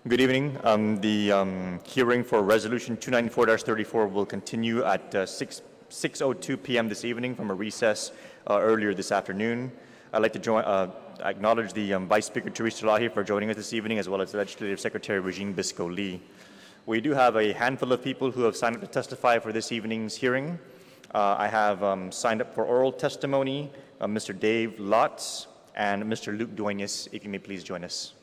Good evening. The hearing for Resolution 294-34 will continue at 6:02 p.m. this evening from a recess earlier this afternoon. I'd like to acknowledge the Vice Speaker Theresa Lahi for joining us this evening, as well as the Legislative Secretary Regine Bisco Lee. We do have a handful of people who have signed up to testify for this evening's hearing. I have signed up for oral testimony, Mr. Dave Luts and Mr. Luke Duenas, if you may please join us.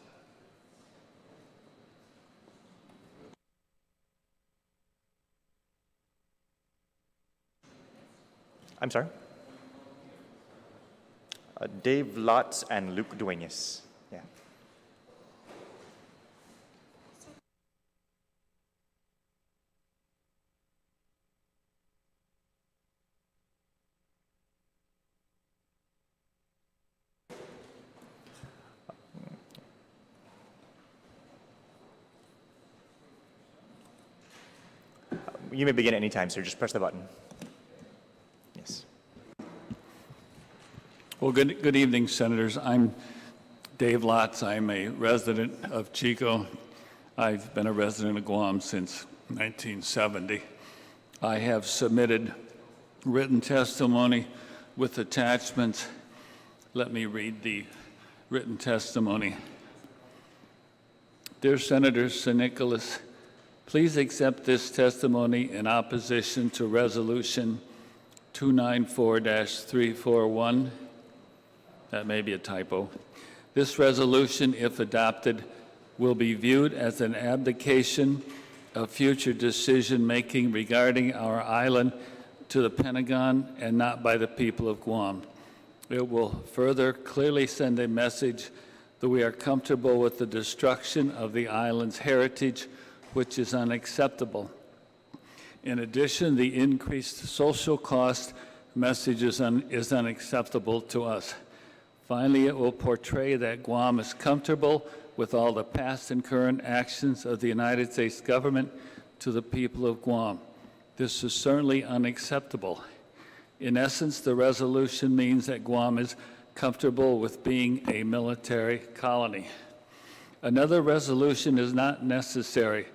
I'm sorry? Dave Luts and Luke Duenas. Yeah. You may begin at any time, sir. Just press the button. Well, good evening, Senators. I'm Dave Luts. I'm a resident of Chico. I've been a resident of Guam since 1970. I have submitted written testimony with attachments. Let me read the written testimony. Dear Senator San Nicolas, please accept this testimony in opposition to Resolution 294-341. That may be a typo. This resolution, if adopted, will be viewed as an abdication of future decision-making regarding our island to the Pentagon and not by the people of Guam. It will further clearly send a message that we are comfortable with the destruction of the island's heritage, which is unacceptable. In addition, the increased social cost message is unacceptable to us. Finally, it will portray that Guam is comfortable with all the past and current actions of the United States government to the people of Guam. This is certainly unacceptable. In essence, the resolution means that Guam is comfortable with being a military colony. Another resolution is not necessary.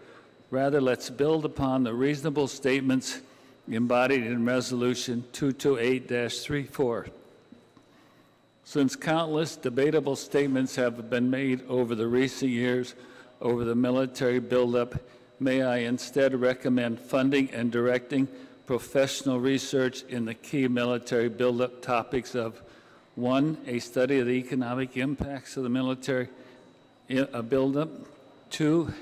Rather, let's build upon the reasonable statements embodied in Resolution 228-34. Since countless debatable statements have been made over the recent years over the military buildup, may I instead recommend funding and directing professional research in the key military buildup topics of 1, a study of the economic impacts of the military buildup, 2,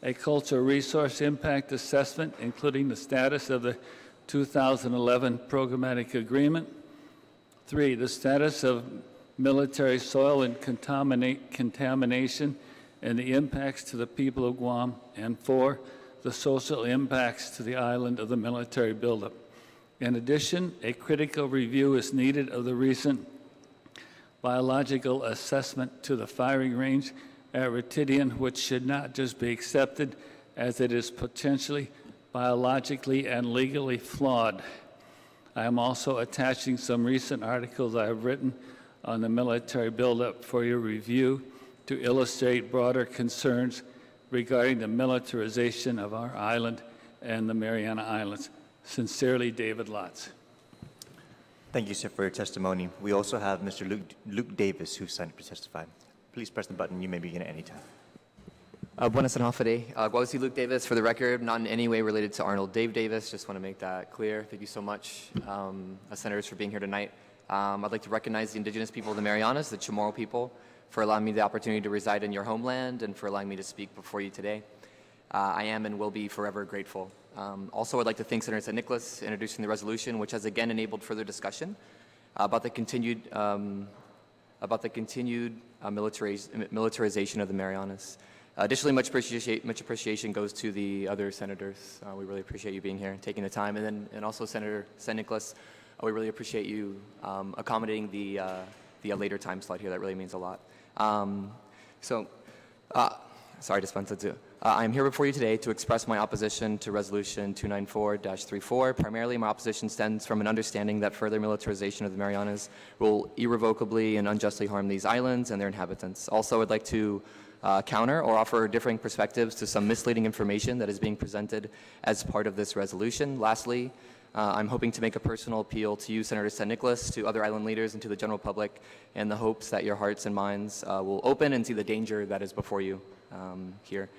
a cultural resource impact assessment, including the status of the 2011 programmatic agreement, 3, the status of military soil and contamination and the impacts to the people of Guam, and 4, the social impacts to the island of the military buildup. In addition, a critical review is needed of the recent biological assessment to the firing range at Ritidian, which should not just be accepted as it is potentially biologically and legally flawed. I am also attaching some recent articles I have written on the military buildup for your review to illustrate broader concerns regarding the militarization of our island and the Mariana Islands. Sincerely, David Luts. Thank you, sir, for your testimony. We also have Mr. Luke Davis, who signed up to testify. Please press the button. You may begin at any time. Buenas and Hafade. Guadalajara Luke Davis, for the record, not in any way related to Arnold Dave Davis. Just want to make that clear. Thank you so much, Senators, for being here tonight. I'd like to recognize the indigenous people of the Marianas, the Chamorro people, for allowing me the opportunity to reside in your homeland and for allowing me to speak before you today. I am and will be forever grateful. Also, I'd like to thank Senator San Nicolas for introducing the resolution, which has again enabled further discussion about the continued militarization of the Marianas. Additionally, much appreciation goes to the other senators. We really appreciate you being here and taking the time. And also Senator San Nicolas, we really appreciate you accommodating the later time slot here. That really means a lot. Sorry, Dispensa. I'm here before you today to express my opposition to Resolution 294-34. Primarily, my opposition stems from an understanding that further militarization of the Marianas will irrevocably and unjustly harm these islands and their inhabitants. Also, I'd like to counter or offer differing perspectives to some misleading information that is being presented as part of this resolution. Lastly, I'm hoping to make a personal appeal to you, Senator San Nicolas, to other island leaders, and to the general public, in the hopes that your hearts and minds will open and see the danger that is before you here.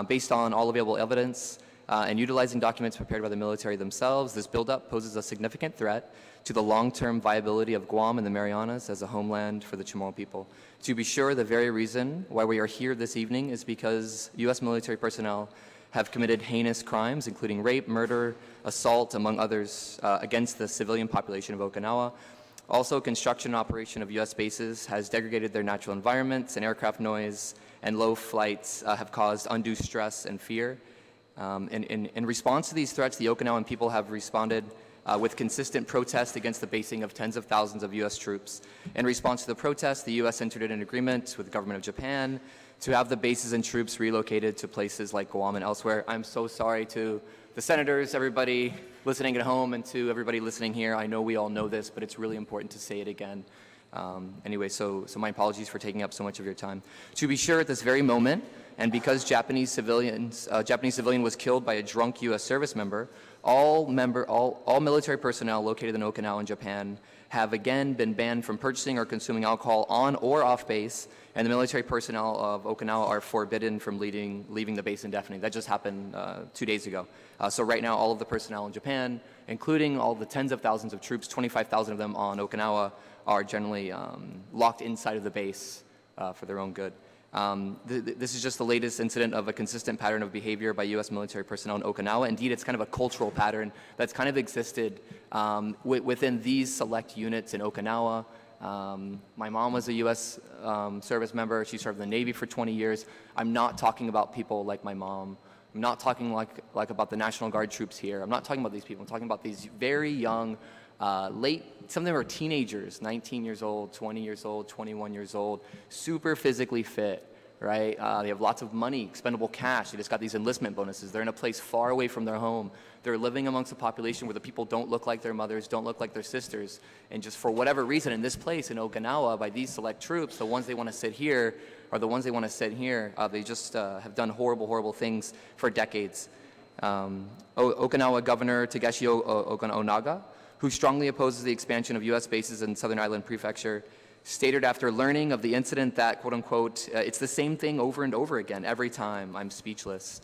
Based on all available evidence and utilizing documents prepared by the military themselves, this buildup poses a significant threat to the long-term viability of Guam and the Marianas as a homeland for the Chamorro people. To be sure, the very reason why we are here this evening is because U.S. military personnel have committed heinous crimes, including rape, murder, assault, among others, against the civilian population of Okinawa. Also, construction and operation of U.S. bases has degraded their natural environments, and aircraft noise and low flights have caused undue stress and fear. In response to these threats, the Okinawan people have responded with consistent protest against the basing of tens of thousands of U.S. troops. In response to the protests, the U.S. entered into an agreement with the government of Japan to have the bases and troops relocated to places like Guam and elsewhere. I'm so sorry to the senators, everybody listening at home, and to everybody listening here. I know we all know this, but it's really important to say it again. Anyway, so my apologies for taking up so much of your time. To be sure, at this very moment, and because Japanese civilian was killed by a drunk U.S. service member, all military personnel located in Okinawa and Japan have again been banned from purchasing or consuming alcohol on or off base, and the military personnel of Okinawa are forbidden from leaving the base indefinitely. That just happened 2 days ago. So right now, all of the personnel in Japan, including all the tens of thousands of troops, 25,000 of them on Okinawa, are generally locked inside of the base for their own good. This is just the latest incident of a consistent pattern of behavior by U.S. military personnel in Okinawa. Indeed, it's kind of a cultural pattern that's kind of existed within these select units in Okinawa. My mom was a U.S. Service member. She served in the Navy for 20 years. I'm not talking about people like my mom. I'm not talking like about the National Guard troops here. I'm not talking about these people. I'm talking about these very young, some of them are teenagers, 19 years old, 20 years old, 21 years old, super physically fit, right? They have lots of money, expendable cash. They just got these enlistment bonuses. They're in a place far away from their home. They're living amongst a population where the people don't look like their mothers, don't look like their sisters. And just for whatever reason, in this place, in Okinawa, by these select troops, the ones they want to sit here are the ones they want to sit here. They just have done horrible, horrible things for decades. Okinawa Governor Takeshi Onaga, who strongly opposes the expansion of U.S. bases in Southern Island Prefecture, stated after learning of the incident that, quote unquote, it's the same thing over and over again every time. I'm speechless.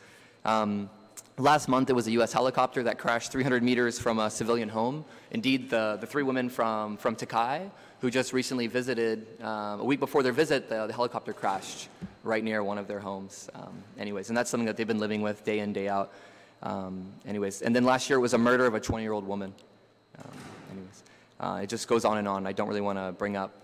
Last month, it was a U.S. helicopter that crashed 300 meters from a civilian home. Indeed, the three women from Takai, who just recently visited, a week before their visit, the helicopter crashed right near one of their homes. Anyways, and that's something that they've been living with day in, day out. Anyways, and then last year it was a murder of a 20-year-old woman. It just goes on and on. I don't really want to bring up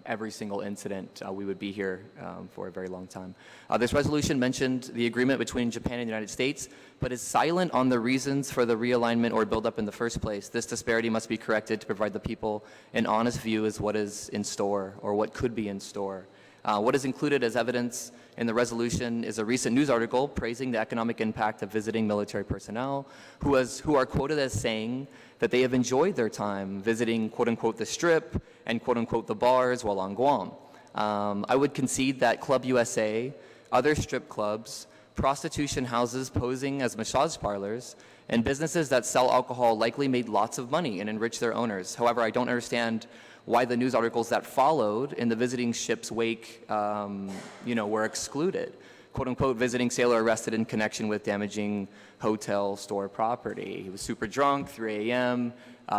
every single incident. We would be here for a very long time. This resolution mentioned the agreement between Japan and the United States, but is silent on the reasons for the realignment or buildup in the first place. This disparity must be corrected to provide the people an honest view as what is in store or what could be in store. What is included as evidence in the resolution is a recent news article praising the economic impact of visiting military personnel who are quoted as saying that they have enjoyed their time visiting, quote unquote, the Strip and, quote unquote, the bars while on Guam. I would concede that Club USA, other strip clubs, prostitution houses posing as massage parlors, and businesses that sell alcohol likely made lots of money and enriched their owners. However, I don't understand why the news articles that followed in the visiting ship's wake, were excluded. Quote unquote, visiting sailor arrested in connection with damaging hotel store property. He was super drunk, 3 a.m.,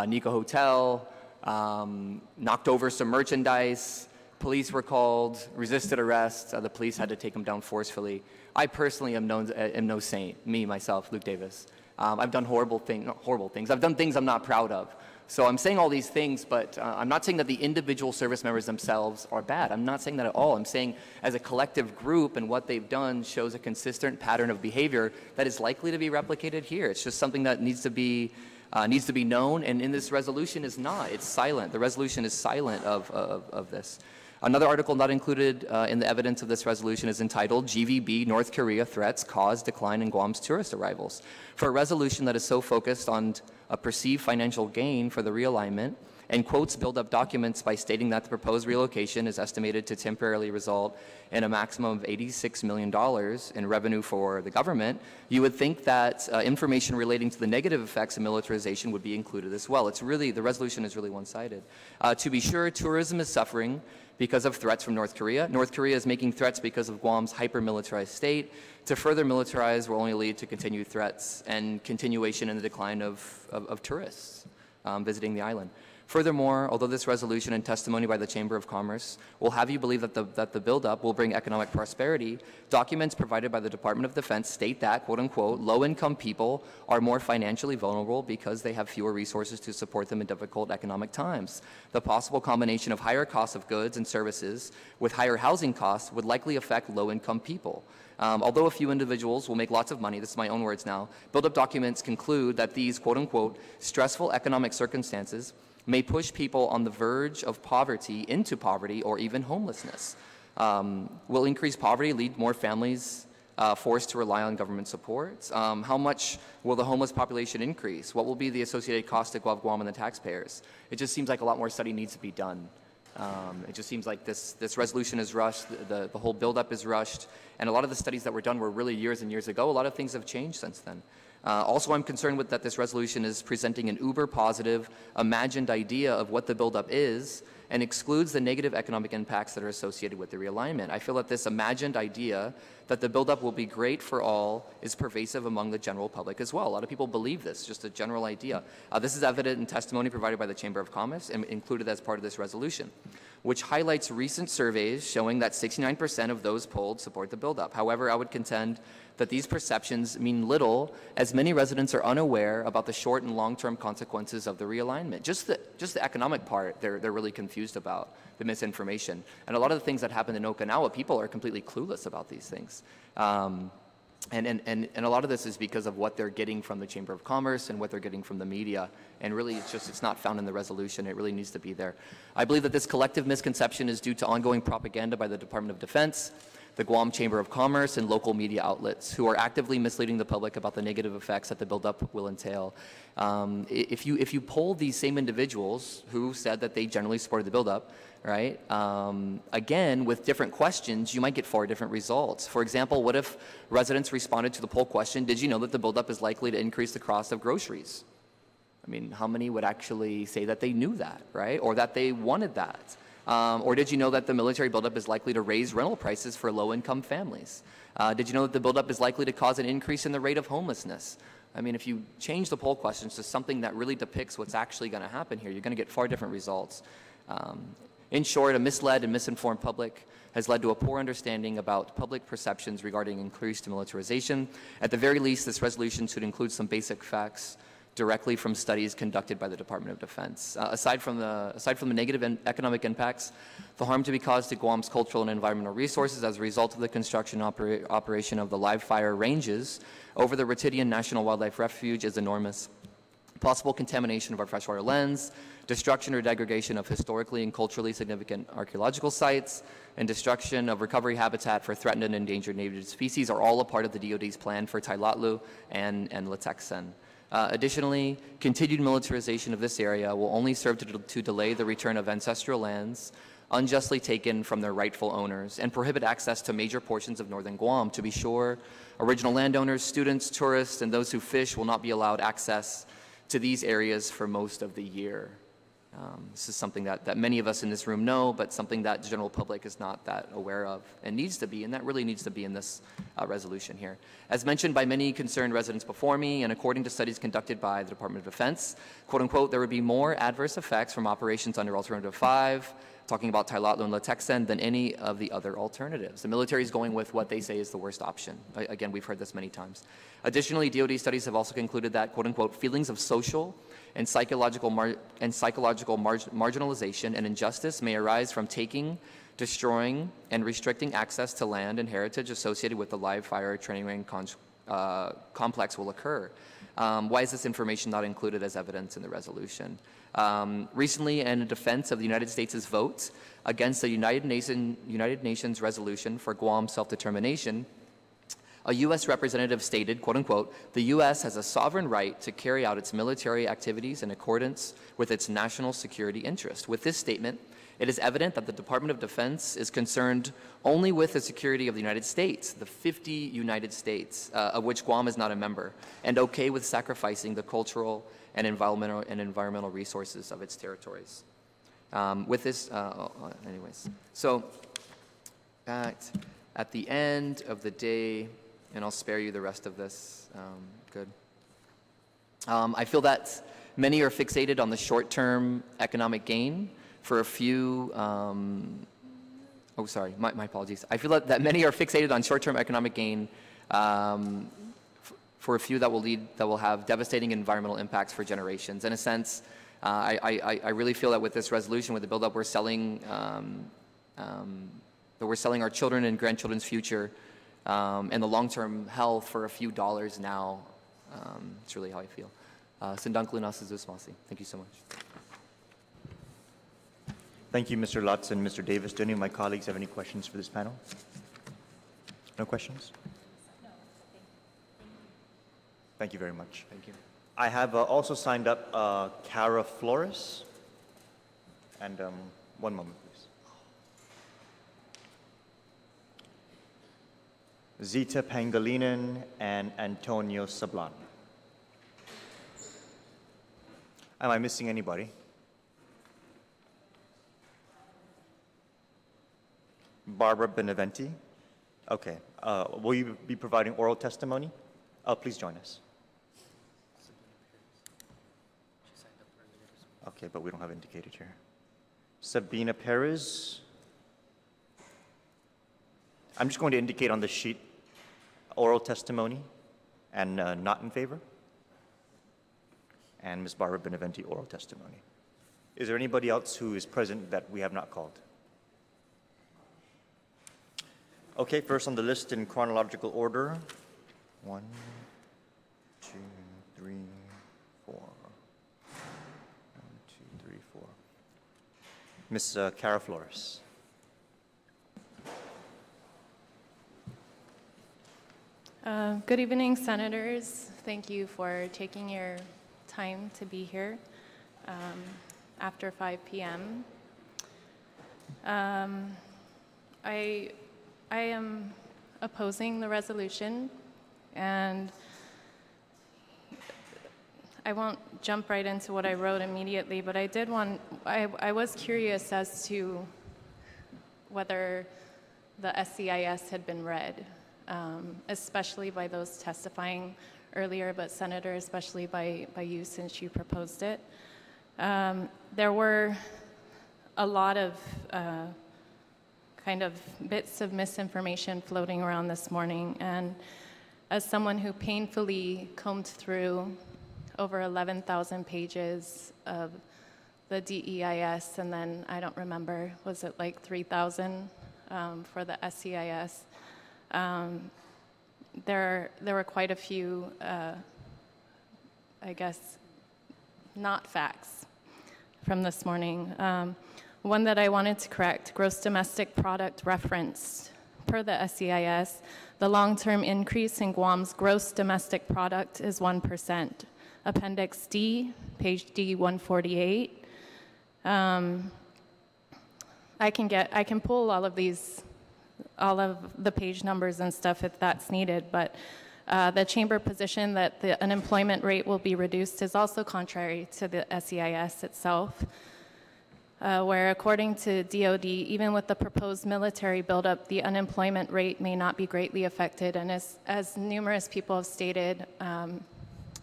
Nico Hotel, knocked over some merchandise. Police were called, resisted arrest. The police had to take him down forcefully. I personally am no saint, me, myself, Luke Davis. I've done horrible things. I've done things I'm not proud of. So I'm saying all these things, but I'm not saying that the individual service members themselves are bad. I'm not saying that at all. I'm saying as a collective group and what they've done shows a consistent pattern of behavior that is likely to be replicated here. It's just something that needs to be known, and in this resolution is not. It's silent. The resolution is silent of this. Another article not included in the evidence of this resolution is entitled GVB North Korea Threats Cause Decline in Guam's Tourist Arrivals. For a resolution that is so focused on a perceived financial gain for the realignment, and quotes build-up documents by stating that the proposed relocation is estimated to temporarily result in a maximum of $86 million in revenue for the government, you would think that information relating to the negative effects of militarization would be included as well. It's really, the resolution is really one-sided. To be sure, tourism is suffering because of threats from North Korea. North Korea is making threats because of Guam's hyper-militarized state. To further militarize will only lead to continued threats and continuation in the decline of tourists visiting the island. Furthermore, although this resolution and testimony by the Chamber of Commerce will have you believe that the buildup will bring economic prosperity, documents provided by the Department of Defense state that, quote unquote, low-income people are more financially vulnerable because they have fewer resources to support them in difficult economic times. The possible combination of higher costs of goods and services with higher housing costs would likely affect low-income people. Although a few individuals will make lots of money, this is my own words now, build-up documents conclude that these, quote unquote, stressful economic circumstances may push people on the verge of poverty into poverty or even homelessness. Will increased poverty lead more families forced to rely on government support? How much will the homeless population increase? What will be the associated cost to Guam and the taxpayers? It just seems like a lot more study needs to be done. It just seems like this resolution is rushed, the whole buildup is rushed, and a lot of the studies that were done were really years and years ago. A lot of things have changed since then. Also, I'm concerned with that this resolution is presenting an uber-positive, imagined idea of what the buildup is and excludes the negative economic impacts that are associated with the realignment. I feel that this imagined idea that the buildup will be great for all is pervasive among the general public as well. A lot of people believe this, just a general idea. This is evident in testimony provided by the Chamber of Commerce and included as part of this resolution, which highlights recent surveys showing that 69% of those polled support the buildup. However, I would contend that these perceptions mean little, as many residents are unaware about the short and long-term consequences of the realignment. Just the economic part, they're really confused about, the misinformation. And a lot of the things that happened in Okinawa, people are completely clueless about these things. And a lot of this is because of what they're getting from the Chamber of Commerce and what they're getting from the media. And really, it's not found in the resolution. It really needs to be there. I believe that this collective misconception is due to ongoing propaganda by the Department of Defense, the Guam Chamber of Commerce, and local media outlets who are actively misleading the public about the negative effects that the buildup will entail. If you poll these same individuals who said that they generally supported the buildup, right, again, with different questions, you might get 4 different results. For example, what if residents responded to the poll question, did you know that the buildup is likely to increase the cost of groceries? I mean, how many would actually say that they knew that, right, or that they wanted that? Or did you know that the military buildup is likely to raise rental prices for low-income families? Did you know that the buildup is likely to cause an increase in the rate of homelessness? I mean, if you change the poll questions to something that really depicts what's actually going to happen here, you're going to get far different results. In short, a misled and misinformed public has led to a poor understanding about public perceptions regarding increased militarization. At the very least, this resolution should include some basic facts directly from studies conducted by the Department of Defense. Aside from the negative economic impacts, the harm to be caused to Guam's cultural and environmental resources as a result of the construction operation of the live fire ranges over the Ratidian National Wildlife Refuge is enormous. Possible contamination of our freshwater lands, destruction or degradation of historically and culturally significant archaeological sites, and destruction of recovery habitat for threatened and endangered native species are all a part of the DoD's plan for Tailatlu and Latexen. Additionally, continued militarization of this area will only serve to delay the return of ancestral lands unjustly taken from their rightful owners and prohibit access to major portions of northern Guam. To be sure, original landowners, students, tourists, and those who fish will not be allowed access to these areas for most of the year. This is something that many of us in this room know, but something that the general public is not that aware of and needs to be, and that really needs to be in this resolution here. As mentioned by many concerned residents before me, and according to studies conducted by the Department of Defense, quote unquote, there would be more adverse effects from operations under Alternative 5, talking about Tailatlu and Latexen, than any of the other alternatives. The military is going with what they say is the worst option. Again, we've heard this many times. Additionally, DoD studies have also concluded that, quote unquote, feelings of social and psychological marginalization and injustice may arise from taking, destroying, and restricting access to land and heritage associated with the live fire training range complex will occur. Why is this information not included as evidence in the resolution? Recently, in defense of the United States' vote against the United Nations resolution for Guam self-determination, A U.S. representative stated, quote unquote, "The U.S. has a sovereign right to carry out its military activities in accordance with its national security interest." With this statement, it is evident that the Department of Defense is concerned only with the security of the United States, the 50 United States, of which Guam is not a member, and okay with sacrificing the cultural and environmental resources of its territories. With this, anyways, so at the end of the day, and I'll spare you the rest of this, good. I feel that many are fixated on the short-term economic gain for a few, oh, sorry, my apologies. I feel that many are fixated on short-term economic gain for a few that will have devastating environmental impacts for generations. In a sense, I really feel that with this resolution, with the buildup, we're selling our children and grandchildren's future and the long-term health for a few dollars now. It's really how I feel. Thank you so much. Thank you, Mr. Luts and Mr. Davis. Do any of my colleagues have any questions for this panel? No questions? No. Thank you very much. Thank you. I have also signed up Cara Flores. And one moment, please. Zita Pangelinan and Antonio Sablan. Am I missing anybody? Barbara Benavente. Okay. Will you be providing oral testimony? Please join us. Okay, but we don't have indicated here. Sabina Perez. I'm just going to indicate on the sheet oral testimony and not in favor. And Ms. Barbara Benavente, oral testimony. Is there anybody else who is present that we have not called? Okay, first on the list in chronological order. 1, 2, 3, 4. 1, 2, 3, 4. Ms. Cara Flores. Good evening, Senators. Thank you for taking your time to be here after 5 p.m. I am opposing the resolution, and I won't jump right into what I wrote immediately, but I was curious as to whether the SCIS had been read, especially by those testifying earlier, but Senator, especially by you since you proposed it. There were a lot of kind of bits of misinformation floating around this morning, and as someone who painfully combed through over 11,000 pages of the DEIS, and then I don't remember, was it like 3,000 for the SCIS? There were quite a few, I guess, not facts from this morning. One that I wanted to correct, gross domestic product referenced. Per the SCIS, the long-term increase in Guam's gross domestic product is 1%. Appendix D, page D148. I can pull all of the page numbers and stuff if that's needed, but the chamber position that the unemployment rate will be reduced is also contrary to the SCIS itself, where according to DOD, even with the proposed military buildup, the unemployment rate may not be greatly affected, and as numerous people have stated,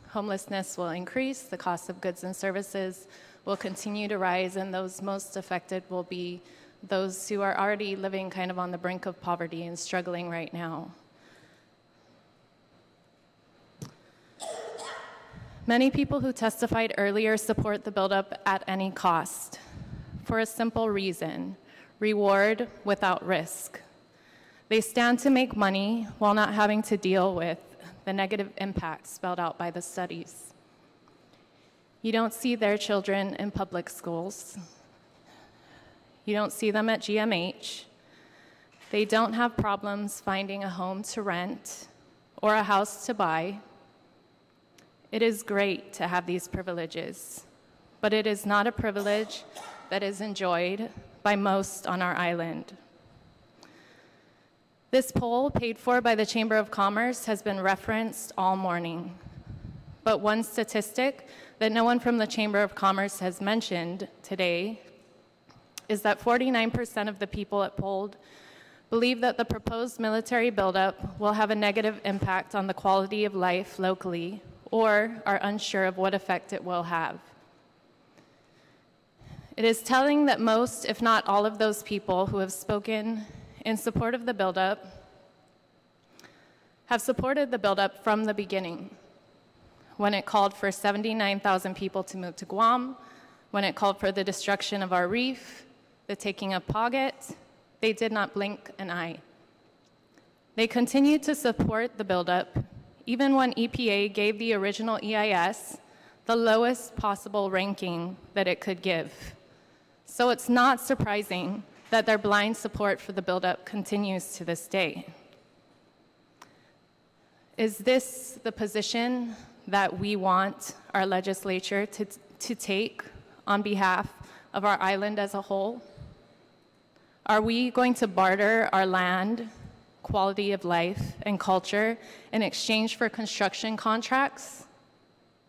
homelessness will increase, the cost of goods and services will continue to rise, and those most affected will be those who are already living kind of on the brink of poverty and struggling right now. Many people who testified earlier support the buildup at any cost for a simple reason: reward without risk. They stand to make money while not having to deal with the negative impacts spelled out by the studies. You don't see their children in public schools. You don't see them at GMH. They don't have problems finding a home to rent. or a house to buy. It is great to have these privileges, but it is not a privilege that is enjoyed by most on our island. This poll, paid for by the Chamber of Commerce, has been referenced all morning. But one statistic that no one from the Chamber of Commerce has mentioned today is that 49% of the people it polled believe that the proposed military buildup will have a negative impact on the quality of life locally, or are unsure of what effect it will have. It is telling that most, if not all of those people who have spoken in support of the buildup have supported the buildup from the beginning, when it called for 79,000 people to move to Guam, when it called for the destruction of our reef, the taking of Paget, they did not blink an eye. They continued to support the buildup, even when EPA gave the original EIS the lowest possible ranking that it could give. So it's not surprising that their blind support for the buildup continues to this day. Is this the position that we want our legislature to take on behalf of our island as a whole? Are we going to barter our land, quality of life, and culture in exchange for construction contracts?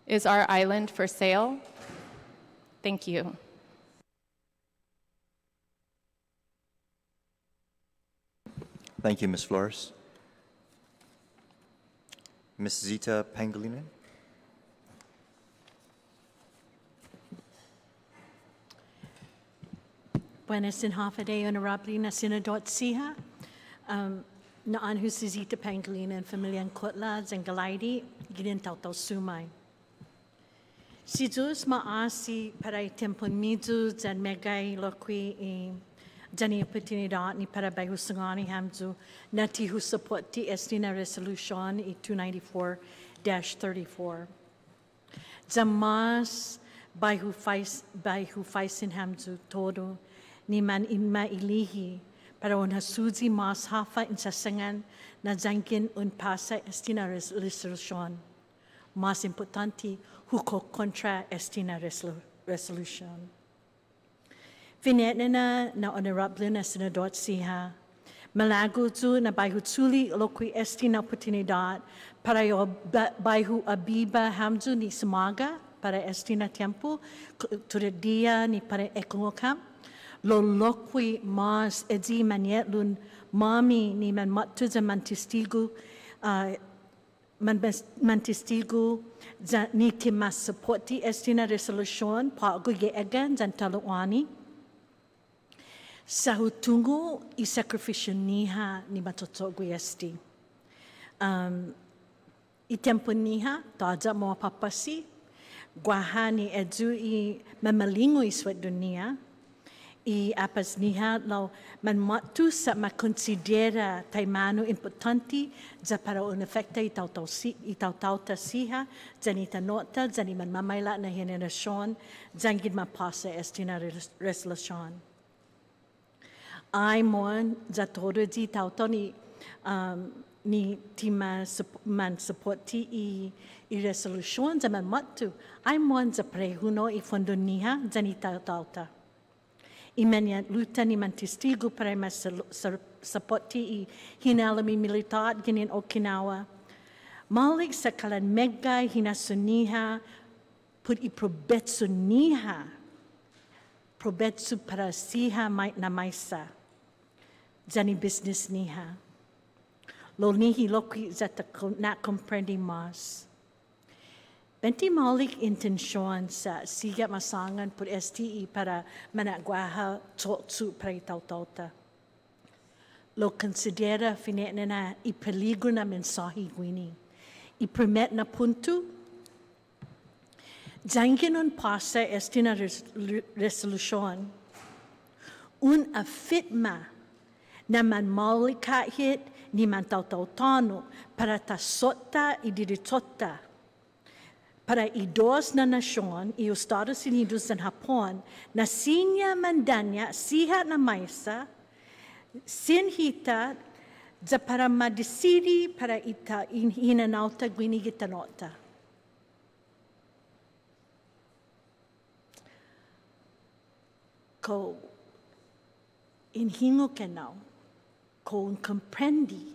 Is our island for sale? Thank you. Thank you, Ms. Flores. Ms. Zita Pangelinan. Buenas and hafade honorable na senador siha. Naan hu si Zita Pangelinan familia Nicolas and Galaidi ginin tautau sumai. Si jus maasi para tempon mizu dan megai lokwi e Jani oportunidad ni para bayu sangani hamzu nati hu support ti estina resolution e 294-34. Jamas bayu faisin hamzu todo ni man inma ilihi para un hasuzi mas hafa insasangan na jangkin un pasa estina resolution. Mas importante huko contra estina resolution. Finetna na honorable na senador siha. Malago tu na bayu tsuli lokwi estina oportunidad para yo bayu abiba hamzu ni samaga para estina tempo dia ni para ekongokam. Lo lokwi mas edi manietlun mami ni man matu za mantistigu mantistigu ni timas supporti estina resolution pa guye egan zantaluani. Sa hutungo I sacrificio niha ni matotogu esti. I tempo niha, taja mo papasi, guahani edu I mamalingo I swet dunia, I apas niha lau man matu sa makonsidera taimano importante za para un efecta I tautauta siha, zanita nota, zani man mamaila na generacion, zangid mapasa estina resolution. I mon za todo di tauto ni tima man supporti I resolution za man matu. I mon za prehuno I fondo niha zanita tauta. I menya luta ni man testigo para mas supporti I hinalami militar ginin Okinawa. Malik sa kalan megay hinasuniha put I probetsuniha. Probetsu para siha na maisa. Zani business niha. Lo nihi loki zata na comprendi mas. Benti malik intensyon sa siga masangan por STE para managwaha totsu para itautauta. Lo considera finetna na I peligro na mensahe gwini. I permit na punto. Janginon pasa estina resolution. Un afitma na man malikahit ni man tautautano para tasota I diritota. Para idos na nasyon, I Estados Unidos dan Hapon, na sinya mandanya siha na maisa, sinhita za para madisiri para ita hinanauta gwini gitanota. Ko inhingo kenau, ko comprendi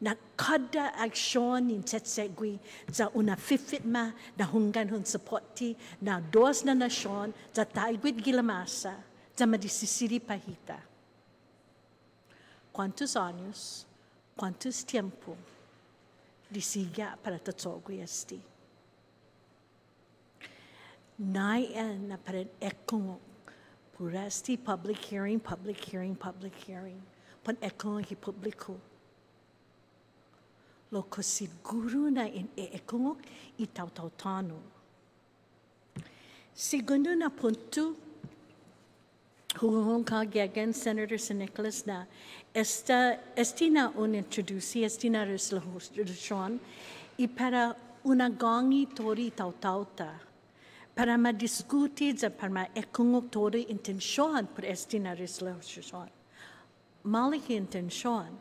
na kada aksyon in tsetsegwi za una fifitma na hunggan hun supporti na dos na nasyon za taigwit gilamasa za madisisiri pahita. Quantos anos, quantos tempo disiga para tatsogwi esti. Nai na para ekong purasti public hearing, public hearing, public hearing. Pan ekong hi publiko. Loko siguro na in ekong itaw-taw-tano. Segundo na punto, hugong kagagan Senator Nicolas na esti na introduci, esti na resolution, y para una gongi tori taw-tawta, para madiskuti za para maekong tori intensyon por esti na resolution. Maliki intensyon.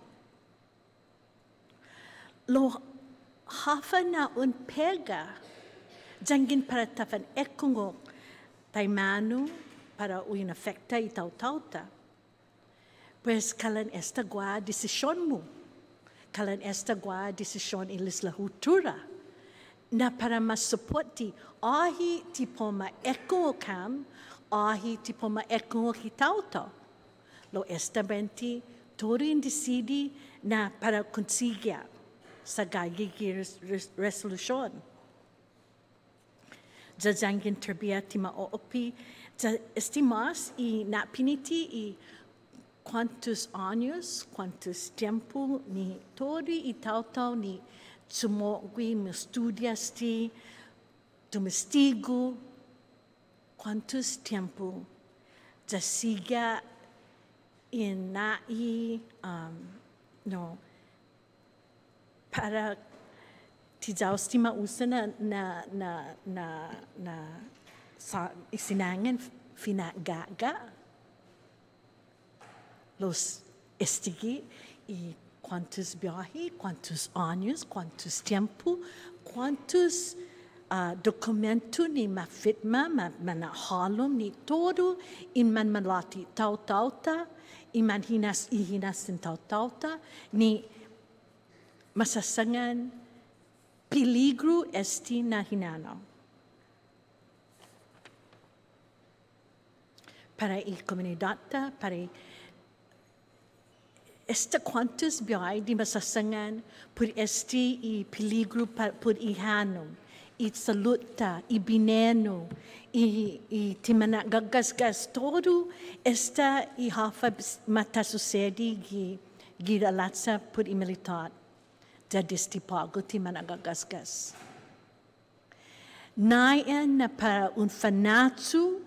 Lo hafa na un pega, jangin para tafan ekong taimano, para uin afecta itaw-tawta. Pues kalan esta gua desisyon mo. Kalan esta gua desisyon in legislatura. Na para masuporti, ahi tipo maekong kam, ahi tipo maekong itaw-taw. Lo esta benti, torin decidi na para konsigya sa gagigi resolution. Jajangin terbiati maoopi, estimas y napiniti y cuántos años, cuántos tiempo ni tori y taw-taw ni sumogwi mi estudiasti, domestigo, cuántos tiempo jasiga in nai no para tijausti mausa na sa isinangan finagaga los estigi y cuántos viajes, cuántos años, cuántos tiempo, cuántos documentos ni mafitma, manahalom ni todo in man malati taw-tawta, in man hinas in taw-tawta, ni masasangan peligro esti na hinanaw. Para η comunidad, para esta cuantos biay di masasangan por este y peligro por ihanom, y saluta, y bineno, y timanagagasgas todo esta y hafa mata sucedi giralatsa por i militar. Dadistipago timanagagasgas. Nayan na para un fanatsu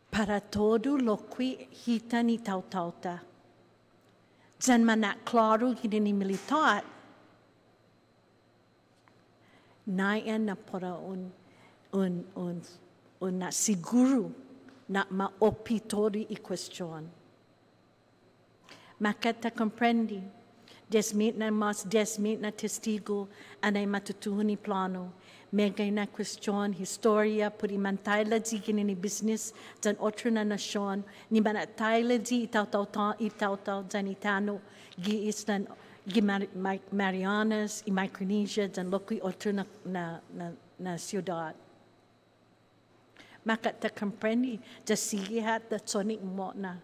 para todo lo que hita ni taw-tawta. Jan manak klaro gini militar. Nayan na para un na siguro na maopitori i question. Makata comprendi. Desmit na testigo anay matutuhon ni plano. Megay na question, historia, puri man tayo gini ni business, jan otro na nasyon, ni man tayo itaw-taw, jan itano, gi islan, gi Marianas, i Micronesia, jan lokui otro na ciudad. Makata comprendi, jasigi hat da sonic mo na.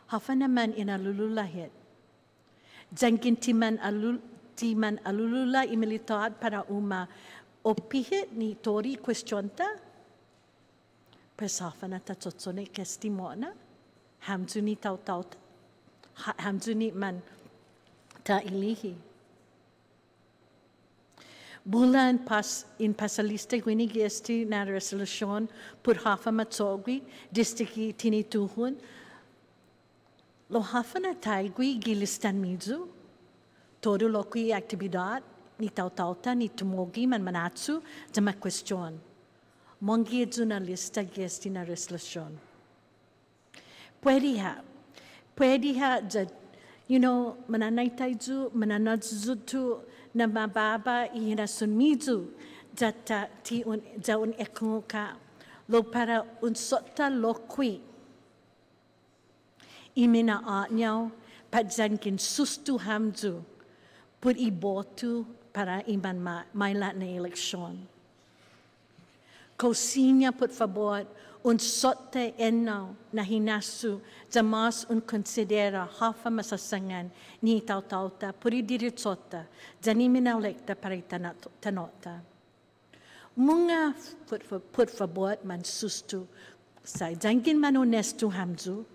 Hafa naman inalululahit. Jangin timan alulula imilitar para uma opihit ni tori questionta. Pues hafa na tatsotsone kestimona. Hamzu ni taw-tawta. Hamzu ni man ta ilihi. Bulan in pasalista gwinigi esti na resolution pur hafa matsogwi distiki tinituhun. Lo hafa na taigwi gilistan mizu, todo lo kui actividad, ni taw-tawta, ni tumogi man manatsu, jama question. Mongi jurnalista gesti na resolution. Pwede ha, Pwede ha, mananay tayo, mananazutu na mababa ihinasunmizu, jata ti jaun ekunga, lo para unsota lokwi. Imina atnyaw, padjankin sustu hamzu, put ibotu para iman mailat na eleksyon. Kosinya put favor, unsote enaw na hinasu, jamas considera hafa masasangan ni tautauta, puri diritsota, janimina lekta para tanota. Munga put favor man sustu, sa jangkin man honestu hamzu,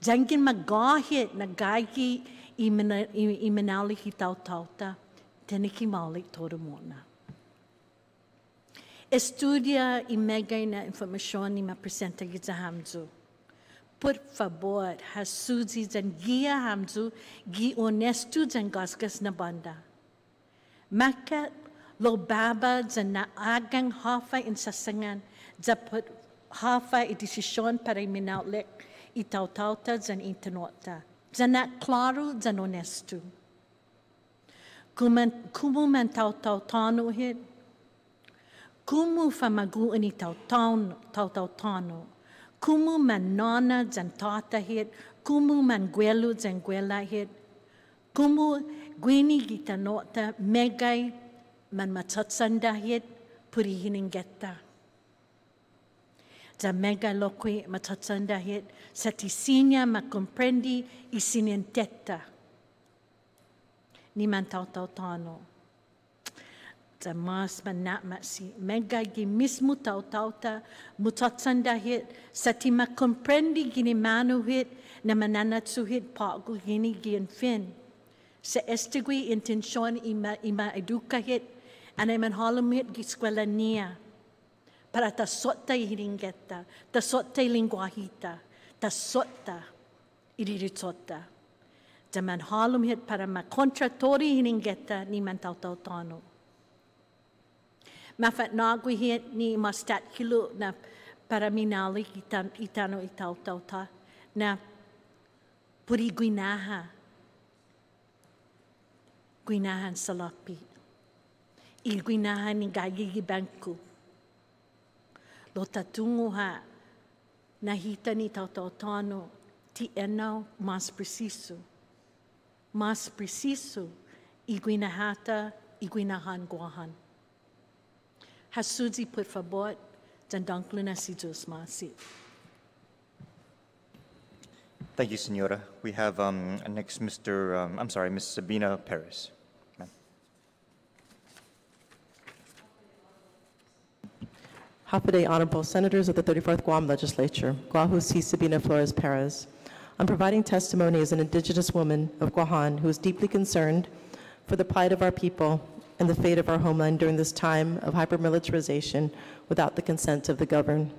jangkin magahit na gagi imanali hitautauta, teniki malik todo mona. Estudia y megay na informasyon ni mapresenta kita hamzu. Por favor, hasuzi jan gia hamzu, gi honesto jan gasgas na banda. Maka lo baba jan na agang hafa in sasangan, japut hafa i desisyon para minaulik itautauta jan intanota. Jan na claro jan honesto. Kumu man tautautano hit, kumu famagu ini tautautano, kumu man nona jan tata hit, kumu man gwelu jan gwela hit, kumu gwini gita nota megay man matsatsanda hit, puri hiningeta. Jan megay lokwi matsatsanda hit, satisinya makomprendi isininteta. Ni man tautautano. Mas manamasi mega gi mismo tautauta mutatsanda hit satima comprendi gini manu hit na mananatsu hit pagu gini gian fin sa estigui intention ima educa hit ana man halum hit gi eskwela nia para ta sotta hiringeta ta sotta linguahita ta sotta iriritsota jaman halum hit para ma contratori hiringeta ni man tautautano. Mafat nagwi hit ni mastat kilo na paraminali itano itautauta na puri guinahan salapi. Guinahan ni gagigi bangku. Lo tatungo ha nahita ni tautautano ti enaw mas preciso. Mas preciso iguinahata iguinahan guahan. Hasuzi por favor, jandankluna si Diyos masi. Thank you, Senora. We have next Ms. Sabina Perez. Hapaday Honorable Senators of the 34th Guam Legislature, Guahu Si Sabina Flores Perez. I'm providing testimony as an indigenous woman of Guahan who is deeply concerned for the plight of our people and the fate of our homeland during this time of hypermilitarization without the consent of the governed.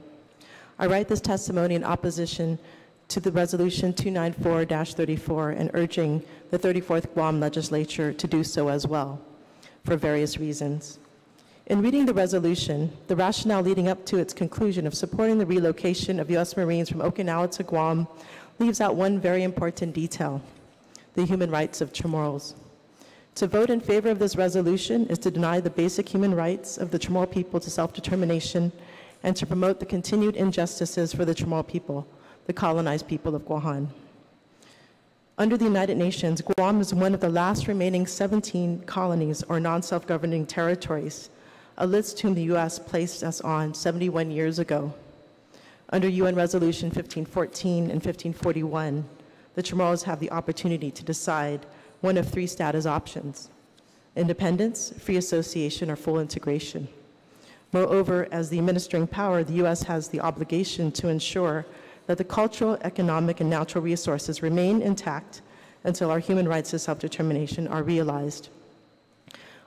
I write this testimony in opposition to the Resolution 294-34 and urging the 34th Guam Legislature to do so as well, for various reasons. In reading the resolution, the rationale leading up to its conclusion of supporting the relocation of U.S. Marines from Okinawa to Guam leaves out one very important detail: the human rights of Chamorros. To vote in favor of this resolution is to deny the basic human rights of the Chamorro people to self-determination and to promote the continued injustices for the Chamorro people, the colonized people of Guahan. Under the United Nations, Guam is one of the last remaining 17 colonies or non-self-governing territories, a list whom the U.S. placed us on 71 years ago. Under UN Resolution 1514 and 1541, the Chamorros have the opportunity to decide one of three status options: independence, free association, or full integration. Moreover, as the administering power, the U.S. has the obligation to ensure that the cultural, economic, and natural resources remain intact until our human rights to self-determination are realized.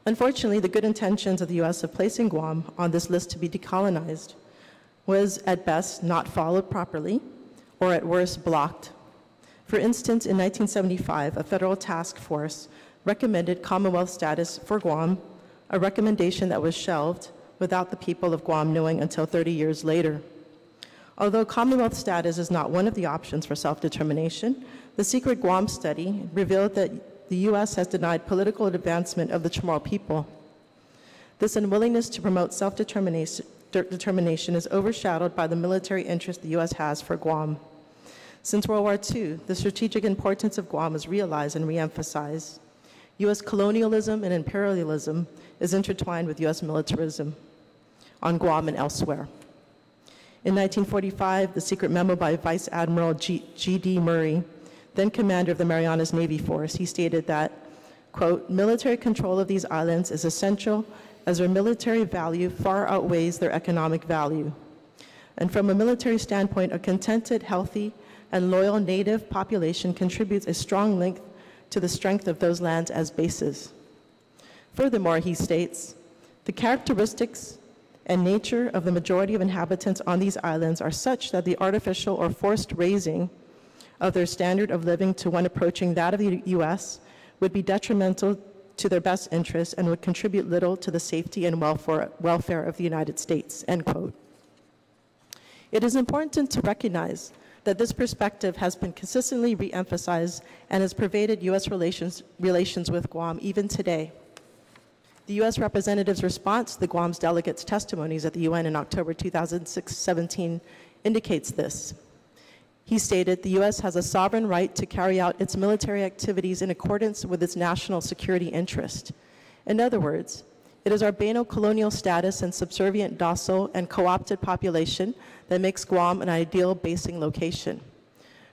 Unfortunately, the good intentions of the U.S. of placing Guam on this list to be decolonized was at best not followed properly, or at worst blocked. For instance, in 1975, a federal task force recommended Commonwealth status for Guam, a recommendation that was shelved without the people of Guam knowing until 30 years later. Although Commonwealth status is not one of the options for self-determination, the secret Guam study revealed that the U.S. has denied political advancement of the Chamorro people. This unwillingness to promote self-determination is overshadowed by the military interest the U.S. has for Guam. Since World War II, the strategic importance of Guam is realized and reemphasized. U.S. colonialism and imperialism is intertwined with U.S. militarism on Guam and elsewhere. In 1945, the secret memo by Vice Admiral G.D. Murray, then commander of the Marianas Navy Force, he stated that, quote, military control of these islands is essential as their military value far outweighs their economic value. And from a military standpoint, a contented, healthy, and loyal native population contributes a strong link to the strength of those lands as bases. Furthermore, he states, the characteristics and nature of the majority of inhabitants on these islands are such that the artificial or forced raising of their standard of living to one approaching that of the U.S. would be detrimental to their best interests and would contribute little to the safety and welfare of the United States, end quote. It is important to recognize that this perspective has been consistently re-emphasized and has pervaded U.S. relations with Guam even today. The U.S. representative's response to the Guam's delegates' testimonies at the UN in October 2017 indicates this. He stated, the U.S. has a sovereign right to carry out its military activities in accordance with its national security interest. In other words, it is our Bano-colonial status and subservient, docile, and co-opted population that makes Guam an ideal basing location.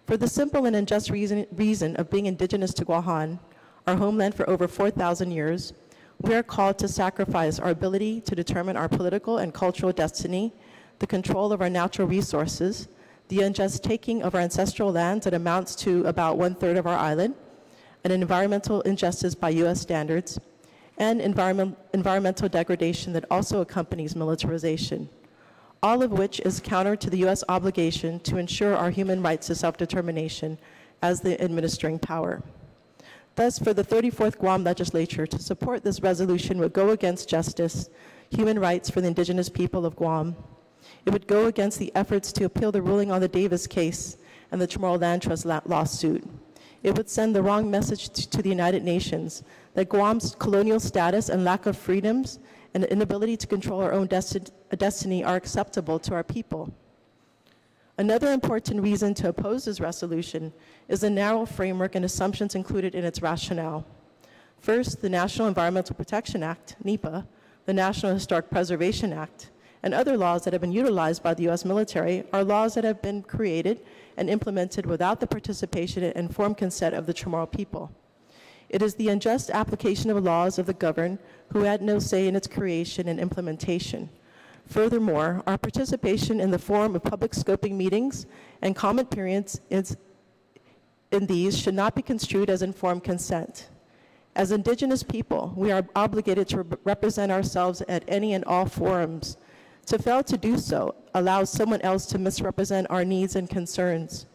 For the simple and unjust reason of being indigenous to Guam, our homeland for over 4,000 years, we are called to sacrifice our ability to determine our political and cultural destiny, the control of our natural resources, the unjust taking of our ancestral lands that amounts to about 1/3 of our island, an environmental injustice by U.S. standards, and environmental degradation that also accompanies militarization, all of which is counter to the U.S. obligation to ensure our human rights to self-determination as the administering power. Thus, for the 34th Guam Legislature to support this resolution would go against justice, human rights for the indigenous people of Guam. It would go against the efforts to appeal the ruling on the Davis case and the Chamorro Land Trust lawsuit. It would send the wrong message to the United Nations that Guam's colonial status and lack of freedoms and the inability to control our own destiny are acceptable to our people. Another important reason to oppose this resolution is the narrow framework and assumptions included in its rationale. First, the National Environmental Protection Act, NEPA, the National Historic Preservation Act, and other laws that have been utilized by the U.S. military are laws that have been created and implemented without the participation and informed consent of the Chamorro people. It is the unjust application of laws of the governed who had no say in its creation and implementation. Furthermore, our participation in the form of public scoping meetings and comment periods in these should not be construed as informed consent. As indigenous people, we are obligated to represent ourselves at any and all forums. To fail to do so allows someone else to misrepresent our needs and concerns.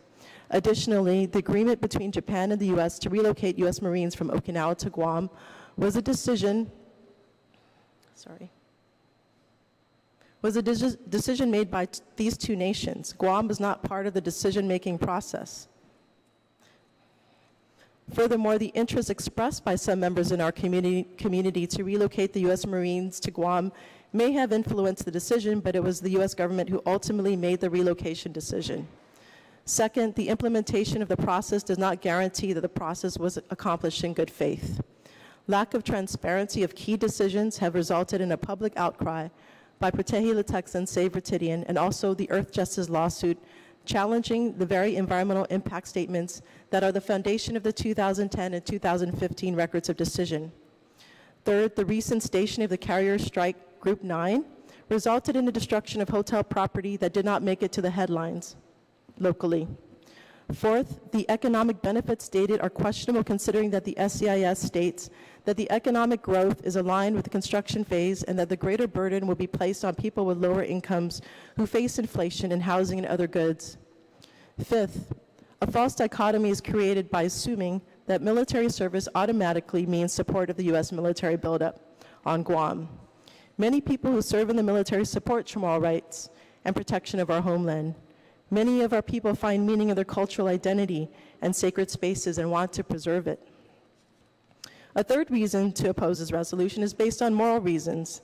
Additionally, the agreement between Japan and the U.S. to relocate U.S. Marines from Okinawa to Guam was a decision made by these two nations. Guam was not part of the decision-making process. Furthermore, the interest expressed by some members in our community to relocate the U.S. Marines to Guam may have influenced the decision, but it was the U.S. government who ultimately made the relocation decision. Second, the implementation of the process does not guarantee that the process was accomplished in good faith. Lack of transparency of key decisions have resulted in a public outcry by Protehi Latex and Save Retidian, and also the Earth Justice lawsuit challenging the very environmental impact statements that are the foundation of the 2010 and 2015 records of decision. Third, the recent stationing of the carrier strike Group 9 resulted in the destruction of hotel property that did not make it to the headlines locally. Fourth, the economic benefits stated are questionable considering that the SCIS states that the economic growth is aligned with the construction phase and that the greater burden will be placed on people with lower incomes who face inflation in housing and other goods. Fifth, a false dichotomy is created by assuming that military service automatically means support of the U.S. military buildup on Guam. Many people who serve in the military support Chamorro rights and protection of our homeland. Many of our people find meaning in their cultural identity and sacred spaces and want to preserve it. A third reason to oppose this resolution is based on moral reasons.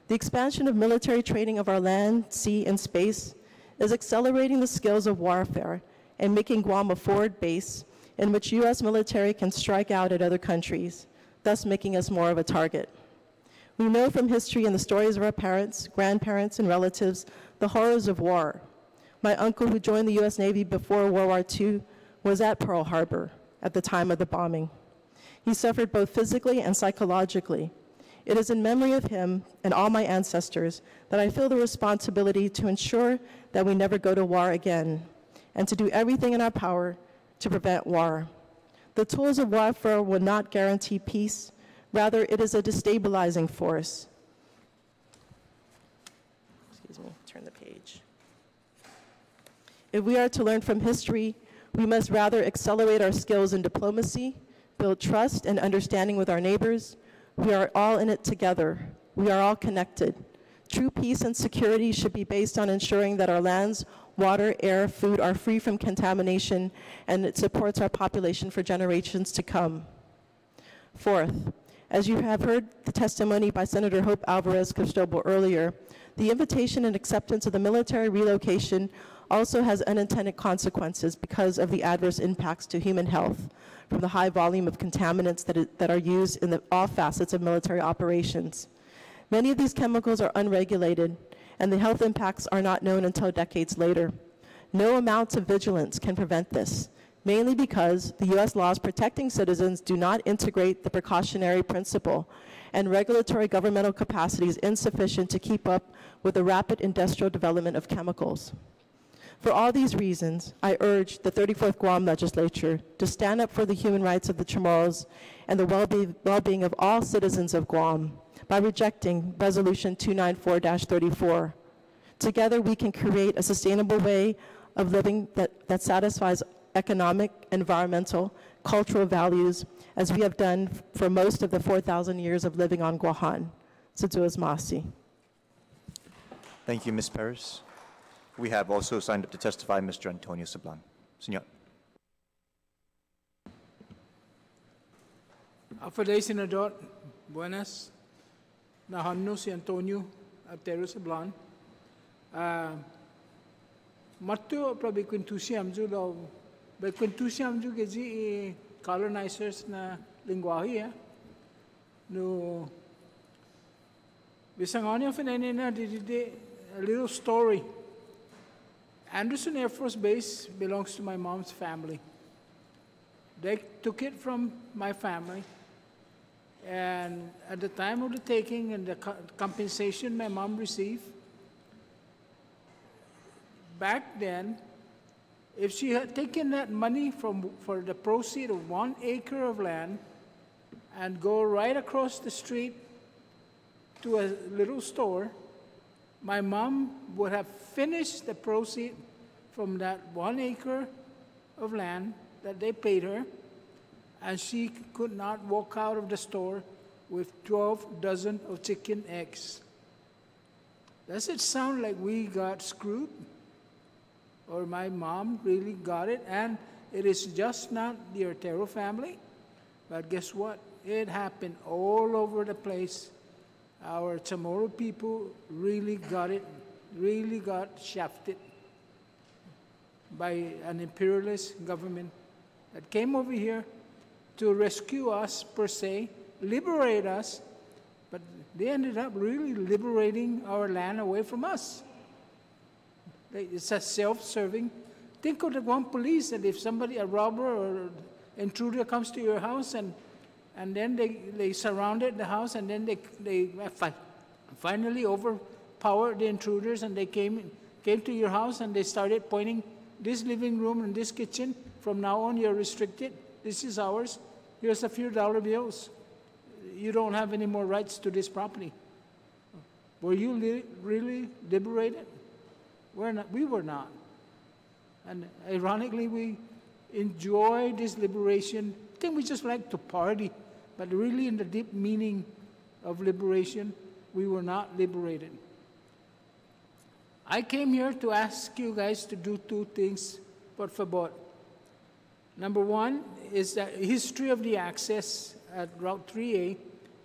The expansion of military training of our land, sea, and space is accelerating the skills of warfare and making Guam a forward base in which U.S. military can strike out at other countries, thus making us more of a target. We know from history and the stories of our parents, grandparents, and relatives the horrors of war. My uncle, who joined the U.S. Navy before World War II, was at Pearl Harbor at the time of the bombing. He suffered both physically and psychologically. It is in memory of him and all my ancestors that I feel the responsibility to ensure that we never go to war again and to do everything in our power to prevent war. The tools of warfare will not guarantee peace. Rather, it is a destabilizing force. Excuse me, turn the page. If we are to learn from history, we must rather accelerate our skills in diplomacy, build trust and understanding with our neighbors. We are all in it together. We are all connected. True peace and security should be based on ensuring that our lands, water, air, food are free from contamination, and it supports our population for generations to come. Fourth, as you have heard the testimony by Senator Hope Alvarez Cristobal earlier, the invitation and acceptance of the military relocation also has unintended consequences because of the adverse impacts to human health from the high volume of contaminants that are used in all facets of military operations. Many of these chemicals are unregulated, and the health impacts are not known until decades later. No amounts of vigilance can prevent this, mainly because the U.S. laws protecting citizens do not integrate the precautionary principle, and regulatory governmental capacity is insufficient to keep up with the rapid industrial development of chemicals. For all these reasons, I urge the 34th Guam Legislature to stand up for the human rights of the Chamorros and the well-being of all citizens of Guam by rejecting Resolution 294-34. Together, we can create a sustainable way of living that satisfies economic, environmental, cultural values, as we have done for most of the 4,000 years of living on Guahan. Situas Masi. Thank you, Ms. Perez. We have also signed up to testify Mr. Antonio Sablan. Senor. Afterday, Senador Buenas. Nahanno si Antonio Sablan. Matto probi quintusiam julo, be quintusiam ju gezi colonizers na linguahe no bisangania fenena did a little story. Anderson Air Force Base belongs to my mom's family. They took it from my family, and at the time of the taking and the compensation my mom received, back then, if she had taken that money for the proceeds of 1 acre of land and go right across the street to a little store, my mom would have finished the proceeds from that 1 acre of land that they paid her, and she could not walk out of the store with 12 dozen of chicken eggs. Does it sound like we got screwed? Or my mom really got it? And it is just not the Otero family, but guess what? It happened all over the place. Our Chamorro people really got it, really got shafted by an imperialist government that came over here to rescue us, per se, liberate us, but they ended up really liberating our land away from us. It's a self-serving. Think of the Guam police, that if somebody, a robber or intruder comes to your house and then they surrounded the house, and then they finally overpowered the intruders, and they came to your house and they started pointing, this living room and this kitchen, from now on you're restricted. This is ours. Here's a few dollar bills. You don't have any more rights to this property. Were you really liberated? We were not. And ironically, we enjoy this liberation. I think we just like to party, but really in the deep meaning of liberation, we were not liberated. I came here to ask you guys to do two things, por favor. Number one is the history of the access at Route 3A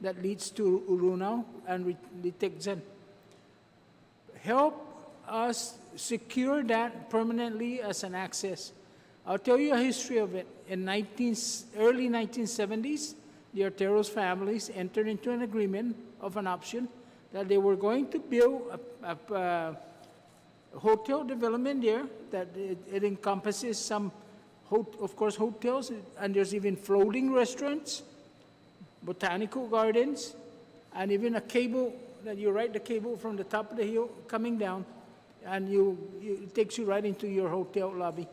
that leads to Urunao and Litigzan. Help us secure that permanently as an access. I'll tell you a history of it. In early 1970s, the Arteros families entered into an agreement of an option that they were going to build a hotel development there, that it encompasses some, of course, hotels, and there's even floating restaurants, botanical gardens, and even a cable that you ride the cable from the top of the hill coming down, and it takes you right into your hotel lobby.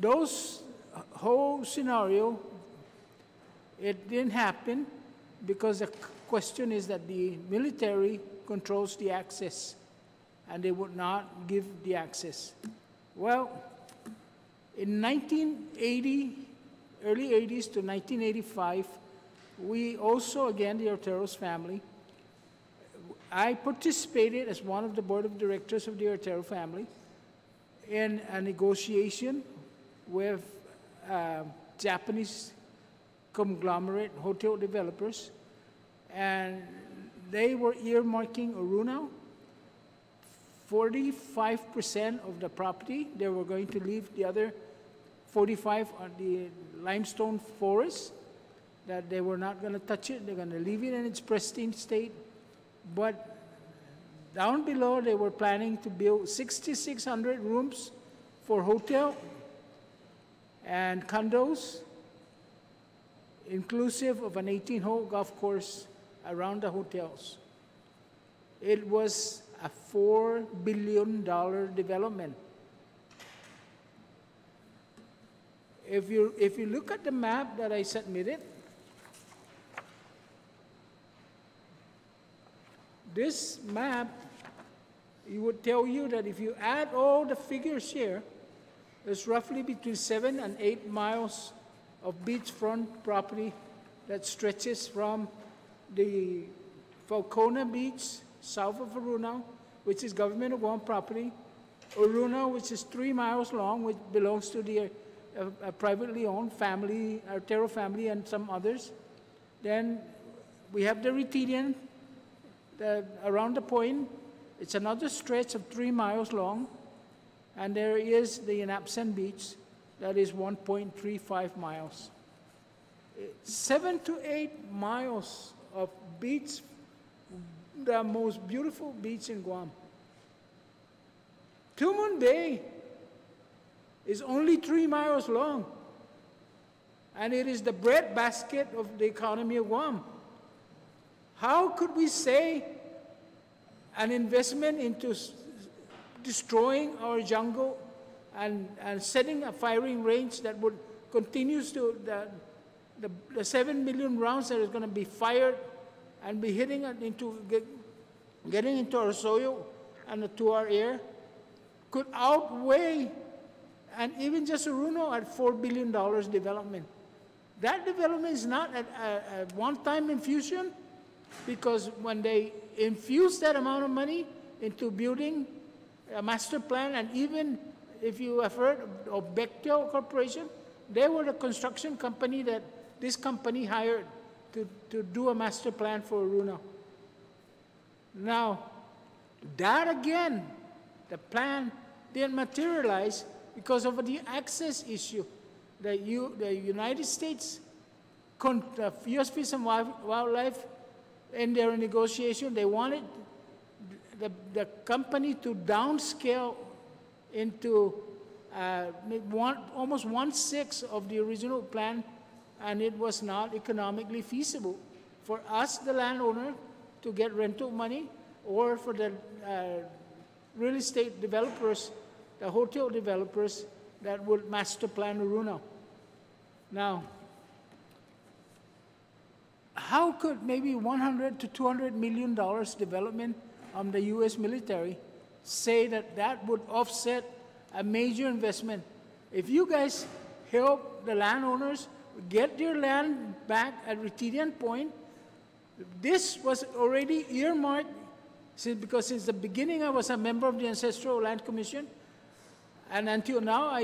Those whole scenario, it didn't happen because the question is that the military controls the access, and they would not give the access. Well, in 1980, early 80s to 1985, we also, again, the Arteros family, I participated as one of the board of directors of the Artero family in a negotiation with Japanese conglomerate hotel developers, and they were earmarking Urunao. 45% of the property, they were going to leave the other 45 on the limestone forest, that they were not going to touch it. They're going to leave it in its pristine state. But down below, they were planning to build 6,600 rooms for hotel and condos, inclusive of an 18-hole golf course around the hotels. It was a $4 billion development. If you look at the map that I submitted, this map, it would tell you that if you add all the figures here, there's roughly between 7 and 8 miles of beachfront property that stretches from the Falcona Beach, south of Urunao, which is government of Guam property, Urunao, which is 3 miles long, which belongs to the privately owned family, Artero family, and some others. Then we have the Retidian, around the point. It's another stretch of 3 miles long, and there is the Inapsan Beach, that is 1.35 miles. 7 to 8 miles of beach, the most beautiful beach in Guam. Tumon Bay is only 3 miles long, and it is the breadbasket of the economy of Guam. How could we say an investment into destroying our jungle and setting a firing range that would continue to, the 7 million rounds that is going to be fired and be hitting getting into our soil and to our air, could outweigh, and even just Urunao at $4 billion development. That development is not a one-time infusion, because when they infuse that amount of money into building a master plan, and even if you have heard of Bechtel Corporation, they were the construction company that this company hired to do a master plan for Urunao. Now, that again, the plan didn't materialize because of the access issue. The United States, U.S. Fish and Wildlife, in their negotiation, they wanted the company to downscale into almost 1/6 of the original plan, and it was not economically feasible for us, the landowner, to get rental money, or for the real estate developers, the hotel developers that would master plan Urunao. Now, how could maybe $100 to $200 million development on the U.S. military say that that would offset a major investment? If you guys help the landowners get their land back at Retidian Point, this was already earmarked Because since the beginning I was a member of the Ancestral Land Commission, and until now,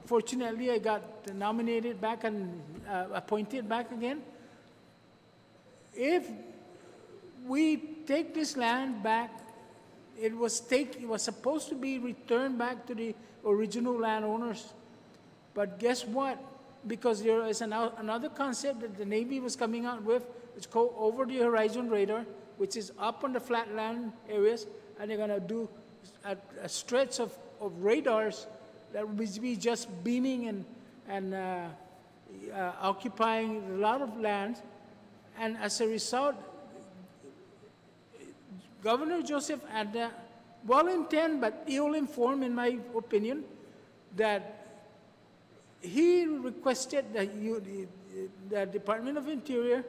fortunately I got nominated back and appointed back again. If we take this land back, it was supposed to be returned back to the original landowners. But guess what? Because there is another concept that the Navy was coming out with. It's called over-the-horizon radar, which is up on the flatland areas, and they're going to do a stretch of radars that will be just beaming and occupying a lot of land. And as a result, Governor Joseph Ada, well-intended but ill-informed, in my opinion, that he requested the Department of Interior,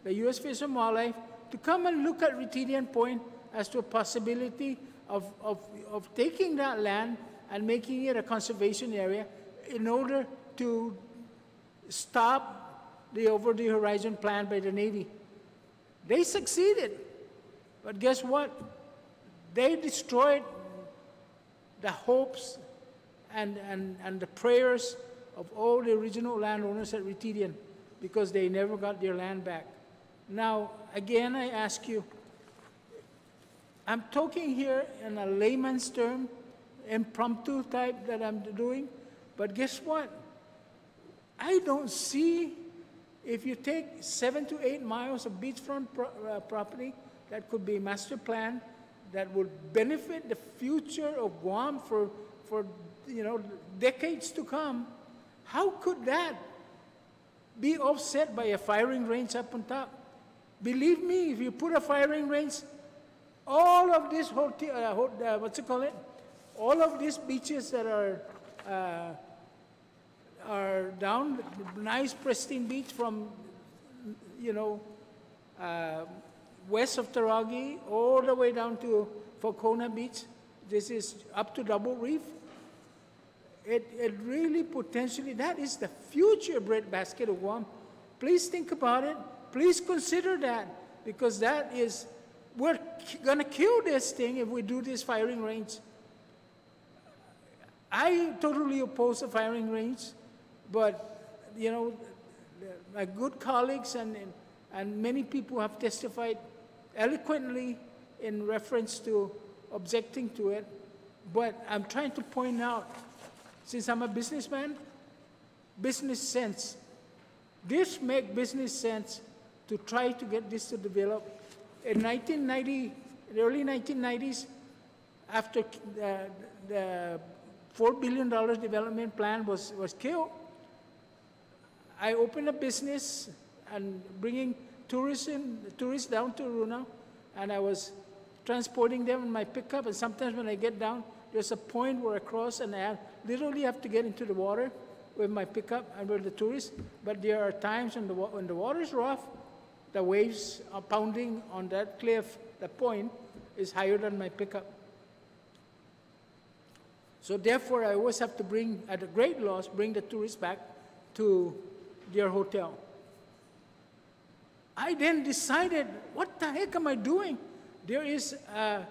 the U.S. Fish and Wildlife, to come and look at Retinian Point as to a possibility of taking that land and making it a conservation area in order to stop the over-the-horizon plan by the Navy. They succeeded, but guess what? They destroyed the hopes and the prayers of all the original landowners at Retinian, because they never got their land back. Now, again, I ask you, I'm talking here in a layman's term, impromptu type that I'm doing, but guess what? I don't see, if you take 7 to 8 miles of beachfront property that could be master planned, that would benefit the future of Guam for decades to come, how could that be offset by a firing range up on top? Believe me, if you put a firing range, all of this all of these beaches that are down, nice pristine beach from, west of Taragi all the way down to Focona Beach. This is up to Double Reef. It really potentially, that is the future breadbasket of Guam. Please think about it. Please consider that, because that is, we're going to kill this thing if we do this firing range. I totally oppose the firing range, but, my good colleagues and many people have testified eloquently in reference to objecting to it. But I'm trying to point out, since I'm a businessman, business sense. This makes business sense to try to get this to develop. In the early 1990s, after the $4 billion development plan was killed, I opened a business and bringing tourists down to Runa, and I was transporting them in my pickup, and sometimes when I get down, there's a point where I cross and I literally have to get into the water with my pickup and with the tourists. But there are times when the water is rough, the waves are pounding on that cliff, the point is higher than my pickup. So therefore, I always have to bring, at a great loss, bring the tourists back to their hotel. I then decided, what the heck am I doing? There is a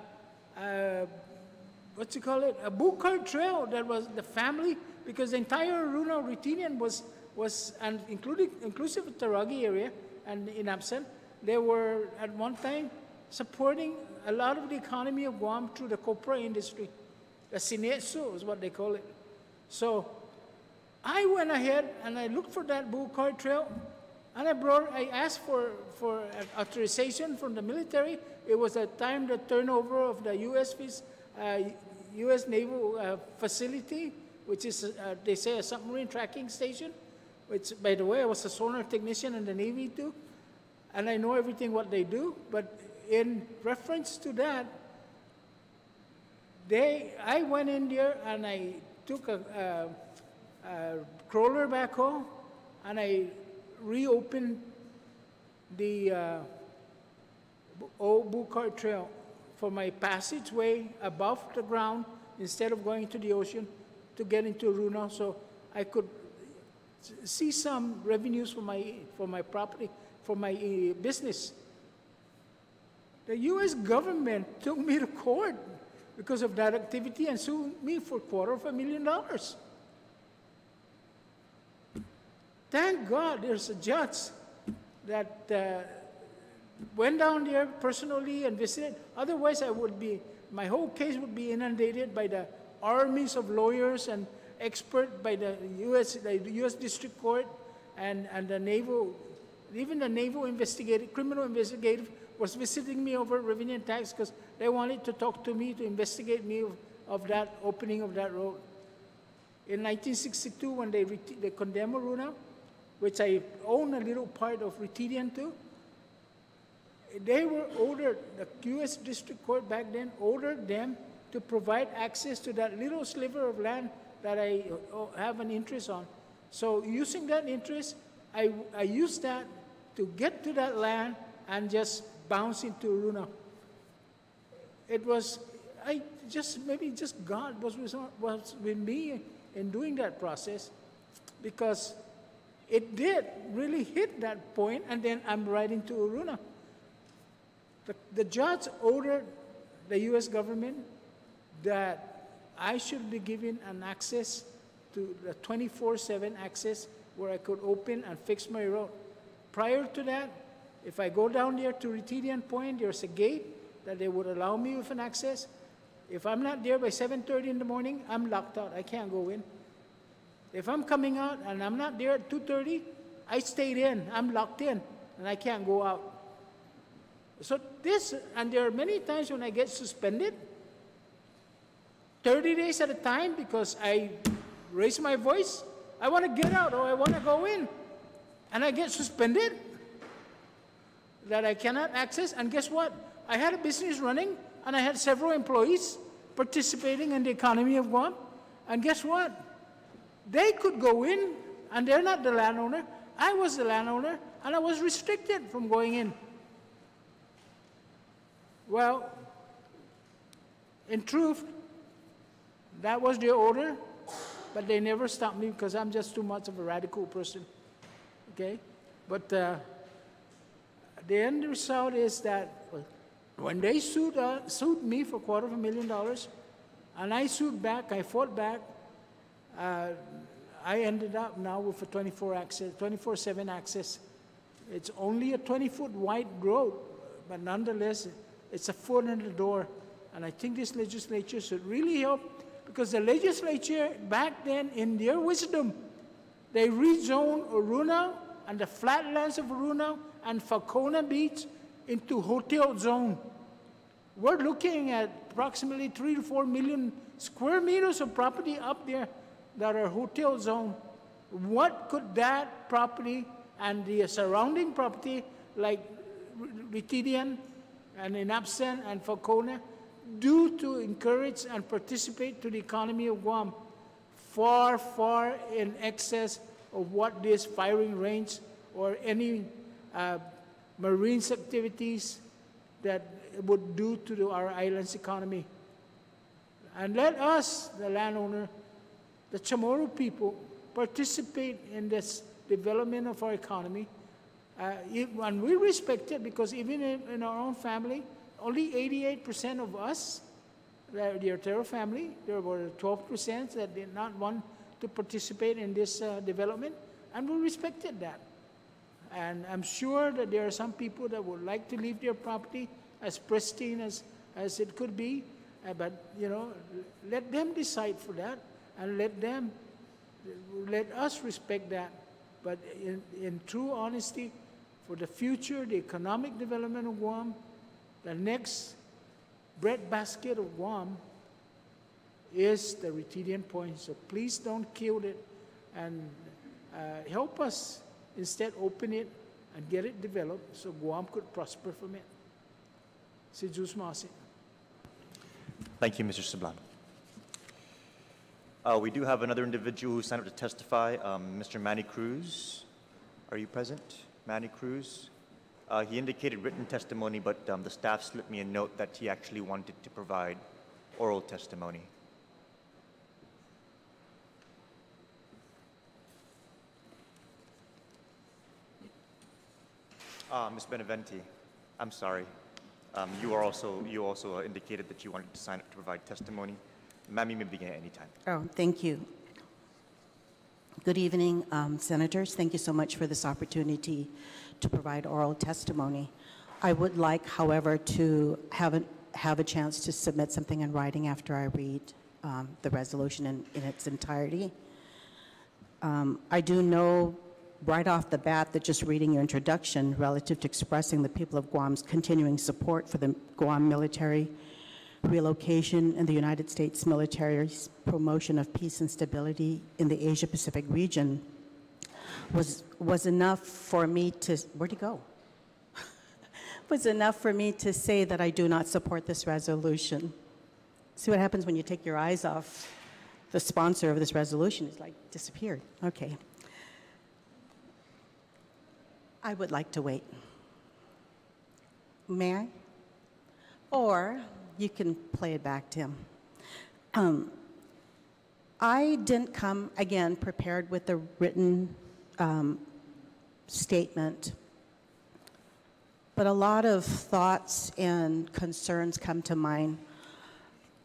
book cart trail that was the family, because the entire Runa Retinian was and inclusive of Taragi area and in Absen, they were at one time supporting a lot of the economy of Guam through the copra industry. The sinetsu is what they call it. So I went ahead and I looked for that bull cart trail, and I asked for authorization from the military. It was at the time the turnover of the U.S. Naval facility, which is, they say, a submarine tracking station, which, by the way, I was a sonar technician in the Navy too, and I know everything what they do. But in reference to that, I went in there and I took a crawler backhoe and I reopened the old bull cart trail for my passageway above the ground instead of going to the ocean to get into Runa, so I could see some revenues for my property, for my business. The U.S. government took me to court because of that activity and sued me for $250,000. Thank God there's a judge that went down there personally and visited. Otherwise, my whole case would be inundated by the armies of lawyers and experts by the U.S. District Court and the naval, even the naval criminal investigative was visiting me over revenue and tax because they wanted to talk to me to investigate me of that opening of that road. In 1962, when they condemned Aruna, which I own a little part of Retidian too, they were ordered, the U.S. District Court back then ordered them to provide access to that little sliver of land that I have an interest on. So using that interest, I used that to get to that land and just bounce into Aruna. It was, maybe just God was with me in doing that process, because it did really hit that point, and then I'm riding to Aruna. The judge ordered the U.S. government that I should be given an access to the 24/7 access where I could open and fix my road. Prior to that, if I go down there to Retidian Point, there's a gate that they would allow me with an access. If I'm not there by 7:30 in the morning, I'm locked out. I can't go in. If I'm coming out and I'm not there at 2:30, I stayed in. I'm locked in, and I can't go out. So and there are many times when I get suspended, 30 days at a time, because I raise my voice. I want to get out or I want to go in. And I get suspended that I cannot access. And guess what? I had a business running, and I had several employees participating in the economy of Guam. And guess what? They could go in, and they're not the landowner. I was the landowner, and I was restricted from going in. Well, in truth, that was their order, but they never stopped me because I'm just too much of a radical person. Okay? But the end result is that when they sued me for $250,000, and I sued back, I fought back, I ended up now with a 24/7 access. It's only a 20-foot wide road, but nonetheless, it's a foot in the door. And I think this legislature should really help, because the legislature back then, in their wisdom, they rezoned Aruna and the flatlands of Aruna and Falcona Beach into hotel zone. We're looking at approximately 3 to 4 million square meters of property up there that are hotel zone. What could that property and the surrounding property like Retidian and Inapsen and Falcona do to encourage and participate to the economy of Guam? Far, far in excess of what this firing range or any marine activities that would do to our island's economy. And let us, the landowner, the Chamorro people, participate in this development of our economy. And we respect it, because even in our own family, only 88% of us, the Otero family, there were 12% that did not want to participate in this development, and we respected that. And I'm sure that there are some people that would like to leave their property as pristine as it could be, but let them decide for that, and let us respect that. But in true honesty, for the future, the economic development of Guam, the next breadbasket of Guam is the Retidian Point. So please don't kill it, and help us instead open it and get it developed so Guam could prosper from it. Si Diyos Masi. Thank you, Mr. Sablan. We do have another individual who signed up to testify, Mr. Manny Cruz. Are you present, Manny Cruz? He indicated written testimony, but the staff slipped me a note that he actually wanted to provide oral testimony. Ms. Benavente, I'm sorry. You also indicated that you wanted to sign up to provide testimony. Ma'am, you may begin at any time. Oh, thank you. Good evening, Senators. Thank you so much for this opportunity to provide oral testimony. I would like, however, to have a chance to submit something in writing after I read the resolution in its entirety. I do know right off the bat that just reading your introduction relative to expressing the people of Guam's continuing support for the Guam military relocation and the United States military's promotion of peace and stability in the Asia-Pacific region was enough for me to, where'd he go? Was enough for me to say that I do not support this resolution. See what happens when you take your eyes off the sponsor of this resolution? It's like disappeared. Okay. I would like to wait. May I? Or you can play it back to him. I didn't come, again, prepared with a written statement, but a lot of thoughts and concerns come to mind.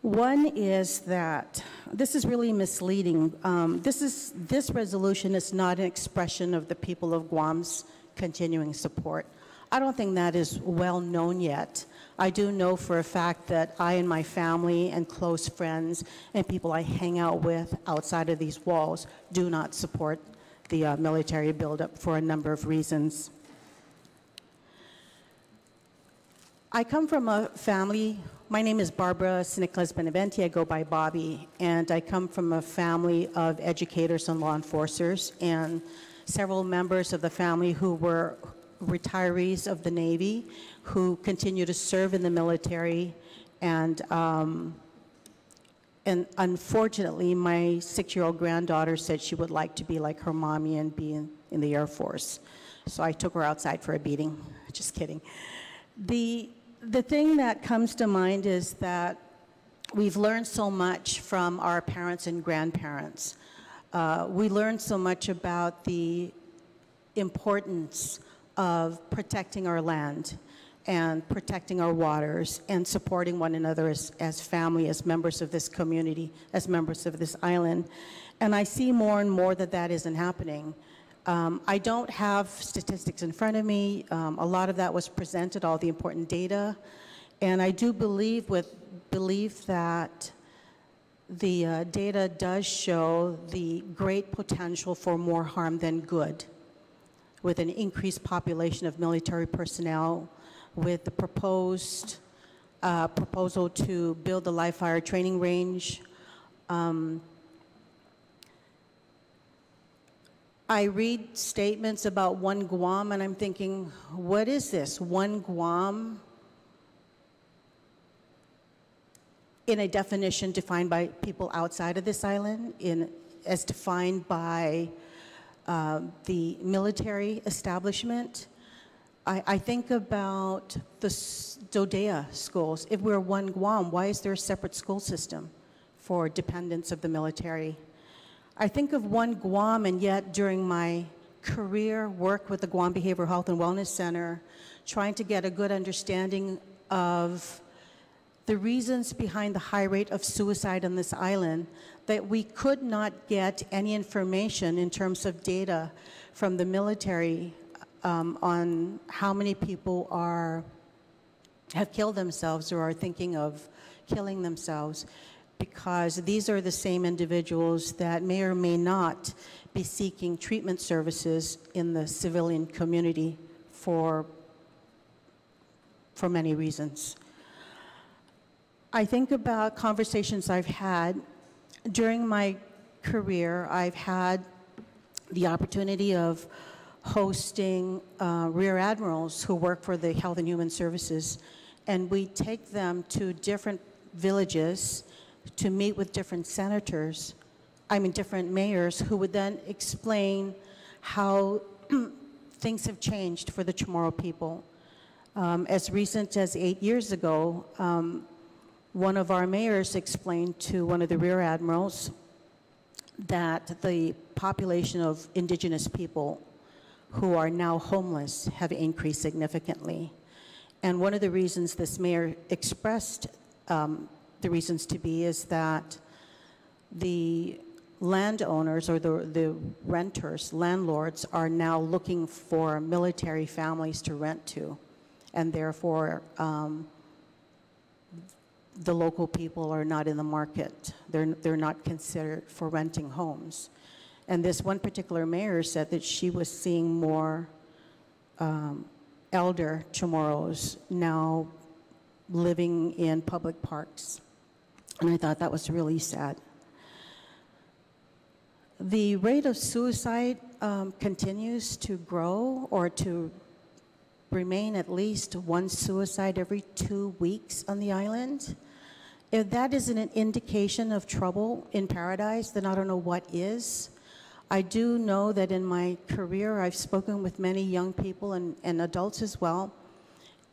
One is that this is really misleading. This resolution is not an expression of the people of Guam's continuing support. I don't think that is well known yet. I do know for a fact that I and my family and close friends and people I hang out with outside of these walls do not support the military buildup for a number of reasons. I come from a family, my name is Barbara Nicolas Benavente, I go by Bobby, and I come from a family of educators and law enforcers, and several members of the family who were retirees of the Navy who continue to serve in the military, and unfortunately my 6-year-old granddaughter said she would like to be like her mommy and be in the Air Force. So I took her outside for a beating. Just kidding. The thing that comes to mind is that we've learned so much from our parents and grandparents. We learned so much about the importance of protecting our land and protecting our waters and supporting one another as family, as members of this community, as members of this island. And I see more and more that that isn't happening. I don't have statistics in front of me. A lot of that was presented, all the important data. And I do believe that the data does show the great potential for more harm than good, with an increased population of military personnel, with the proposal to build the live fire training range. I read statements about one Guam, and I'm thinking, what is this? One Guam in a definition defined by people outside of this island, as defined by the military establishment. I think about the Dodea schools. If we're one Guam, why is there a separate school system for dependents of the military? I think of one Guam, and yet during my career work with the Guam Behavioral Health and Wellness Center, trying to get a good understanding of the reasons behind the high rate of suicide on this island, that we could not get any information in terms of data from the military on how many people have killed themselves or are thinking of killing themselves, because these are the same individuals that may or may not be seeking treatment services in the civilian community for many reasons. I think about conversations I've had. During my career, I've had the opportunity of hosting Rear Admirals who work for the Health and Human Services, and we take them to different villages to meet with different different mayors, who would then explain how things have changed for the Chamorro people. As recent as 8 years ago, one of our mayors explained to one of the Rear Admirals that the population of indigenous people who are now homeless have increased significantly. And one of the reasons this mayor expressed the reasons to be is that the landowners or the renters, landlords, are now looking for military families to rent to, and therefore the local people are not in the market. They're not considered for renting homes. And this one particular mayor said that she was seeing more elder Chamorros now living in public parks. And I thought that was really sad. The rate of suicide continues to grow, or to remain at least one suicide every 2 weeks on the island. If that isn't an indication of trouble in paradise, then I don't know what is. I do know that in my career, I've spoken with many young people and adults as well,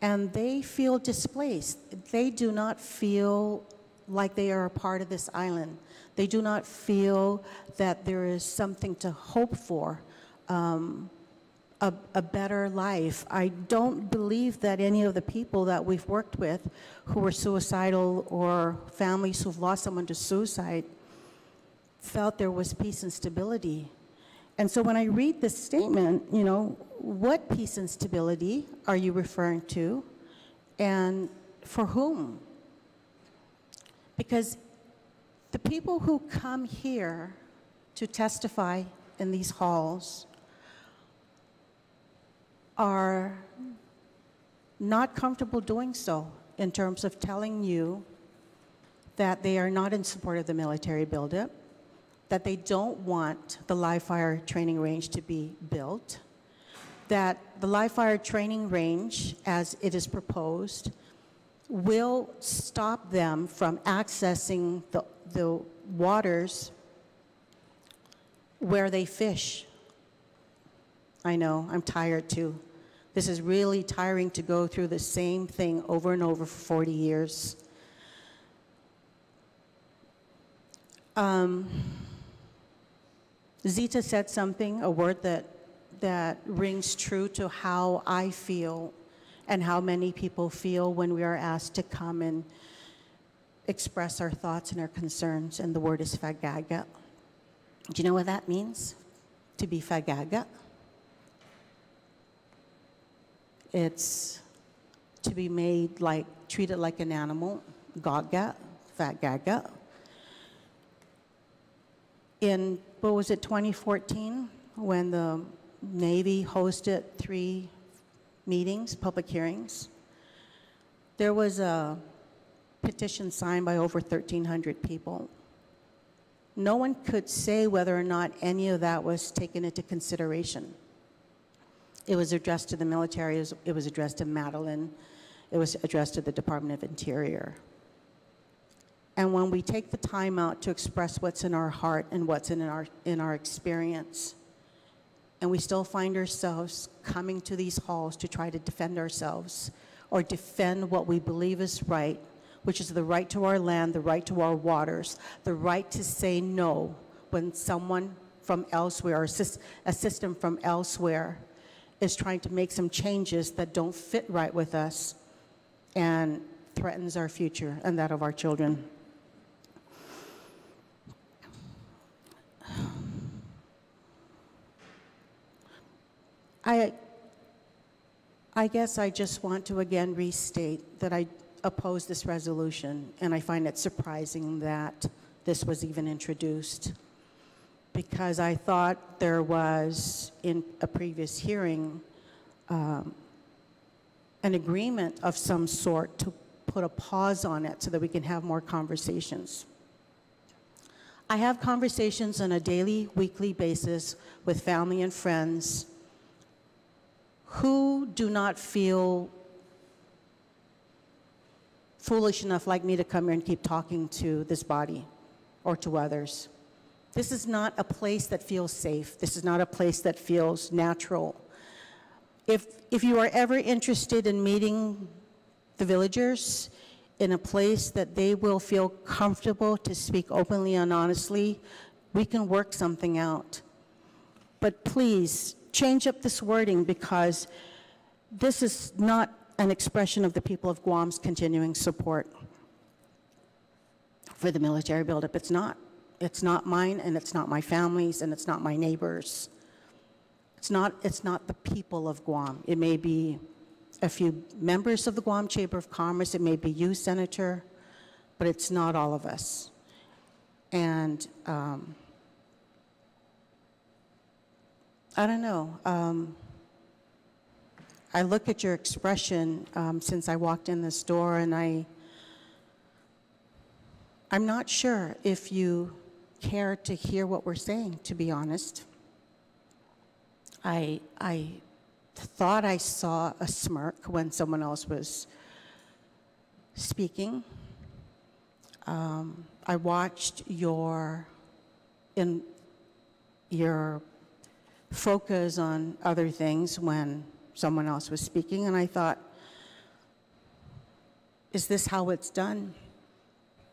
and they feel displaced. They do not feel like they are a part of this island. They do not feel that there is something to hope for, a better life. I don't believe that any of the people that we've worked with who were suicidal, or families who've lost someone to suicide, felt there was peace and stability. And so when I read this statement, you know, what peace and stability are you referring to, and for whom? Because the people who come here to testify in these halls are not comfortable doing so, in terms of telling you that they are not in support of the military buildup, that they don't want the live fire training range to be built, that the live fire training range, as it is proposed, will stop them from accessing the waters where they fish. I know, I'm tired too. This is really tiring to go through the same thing over and over for 40 years. Zita said something, a word that rings true to how I feel and how many people feel when we are asked to come and express our thoughts and our concerns, and the word is fagaga. Do you know what that means, to be fagaga? It's to be made like, treated like an animal, gaga, fagaga. In, what was it, 2014, when the Navy hosted 3 meetings, public hearings, there was a petition signed by over 1,300 people. No one could say whether or not any of that was taken into consideration. It was addressed to the military, it was addressed to Madeline, it was addressed to the Department of Interior. And when we take the time out to express what's in our heart and what's in our experience, and we still find ourselves coming to these halls to try to defend ourselves, or defend what we believe is right, which is the right to our land, the right to our waters, the right to say no when someone from elsewhere, or a system from elsewhere, is trying to make some changes that don't fit right with us and threatens our future and that of our children. I guess I just want to again restate that I oppose this resolution, and I find it surprising that this was even introduced, because I thought there was, in a previous hearing, an agreement of some sort to put a pause on it so that we can have more conversations. I have conversations on a daily, weekly basis with family and friends who do not feel foolish enough like me to come here and keep talking to this body or to others. This is not a place that feels safe. This is not a place that feels natural. If you are ever interested in meeting the villagers in a place that they will feel comfortable to speak openly and honestly, we can work something out. But please, change up this wording, because this is not an expression of the people of Guam's continuing support for the military buildup. It's not. It's not mine, and it's not my family's, and it's not my neighbors. It's not the people of Guam. It may be a few members of the Guam Chamber of Commerce, it may be you, Senator, but it's not all of us. And I don't know. I look at your expression since I walked in this door, and I'm not sure if you care to hear what we're saying, to be honest. I thought I saw a smirk when someone else was speaking. I watched your focus on other things when someone else was speaking, and I thought, is this how it's done?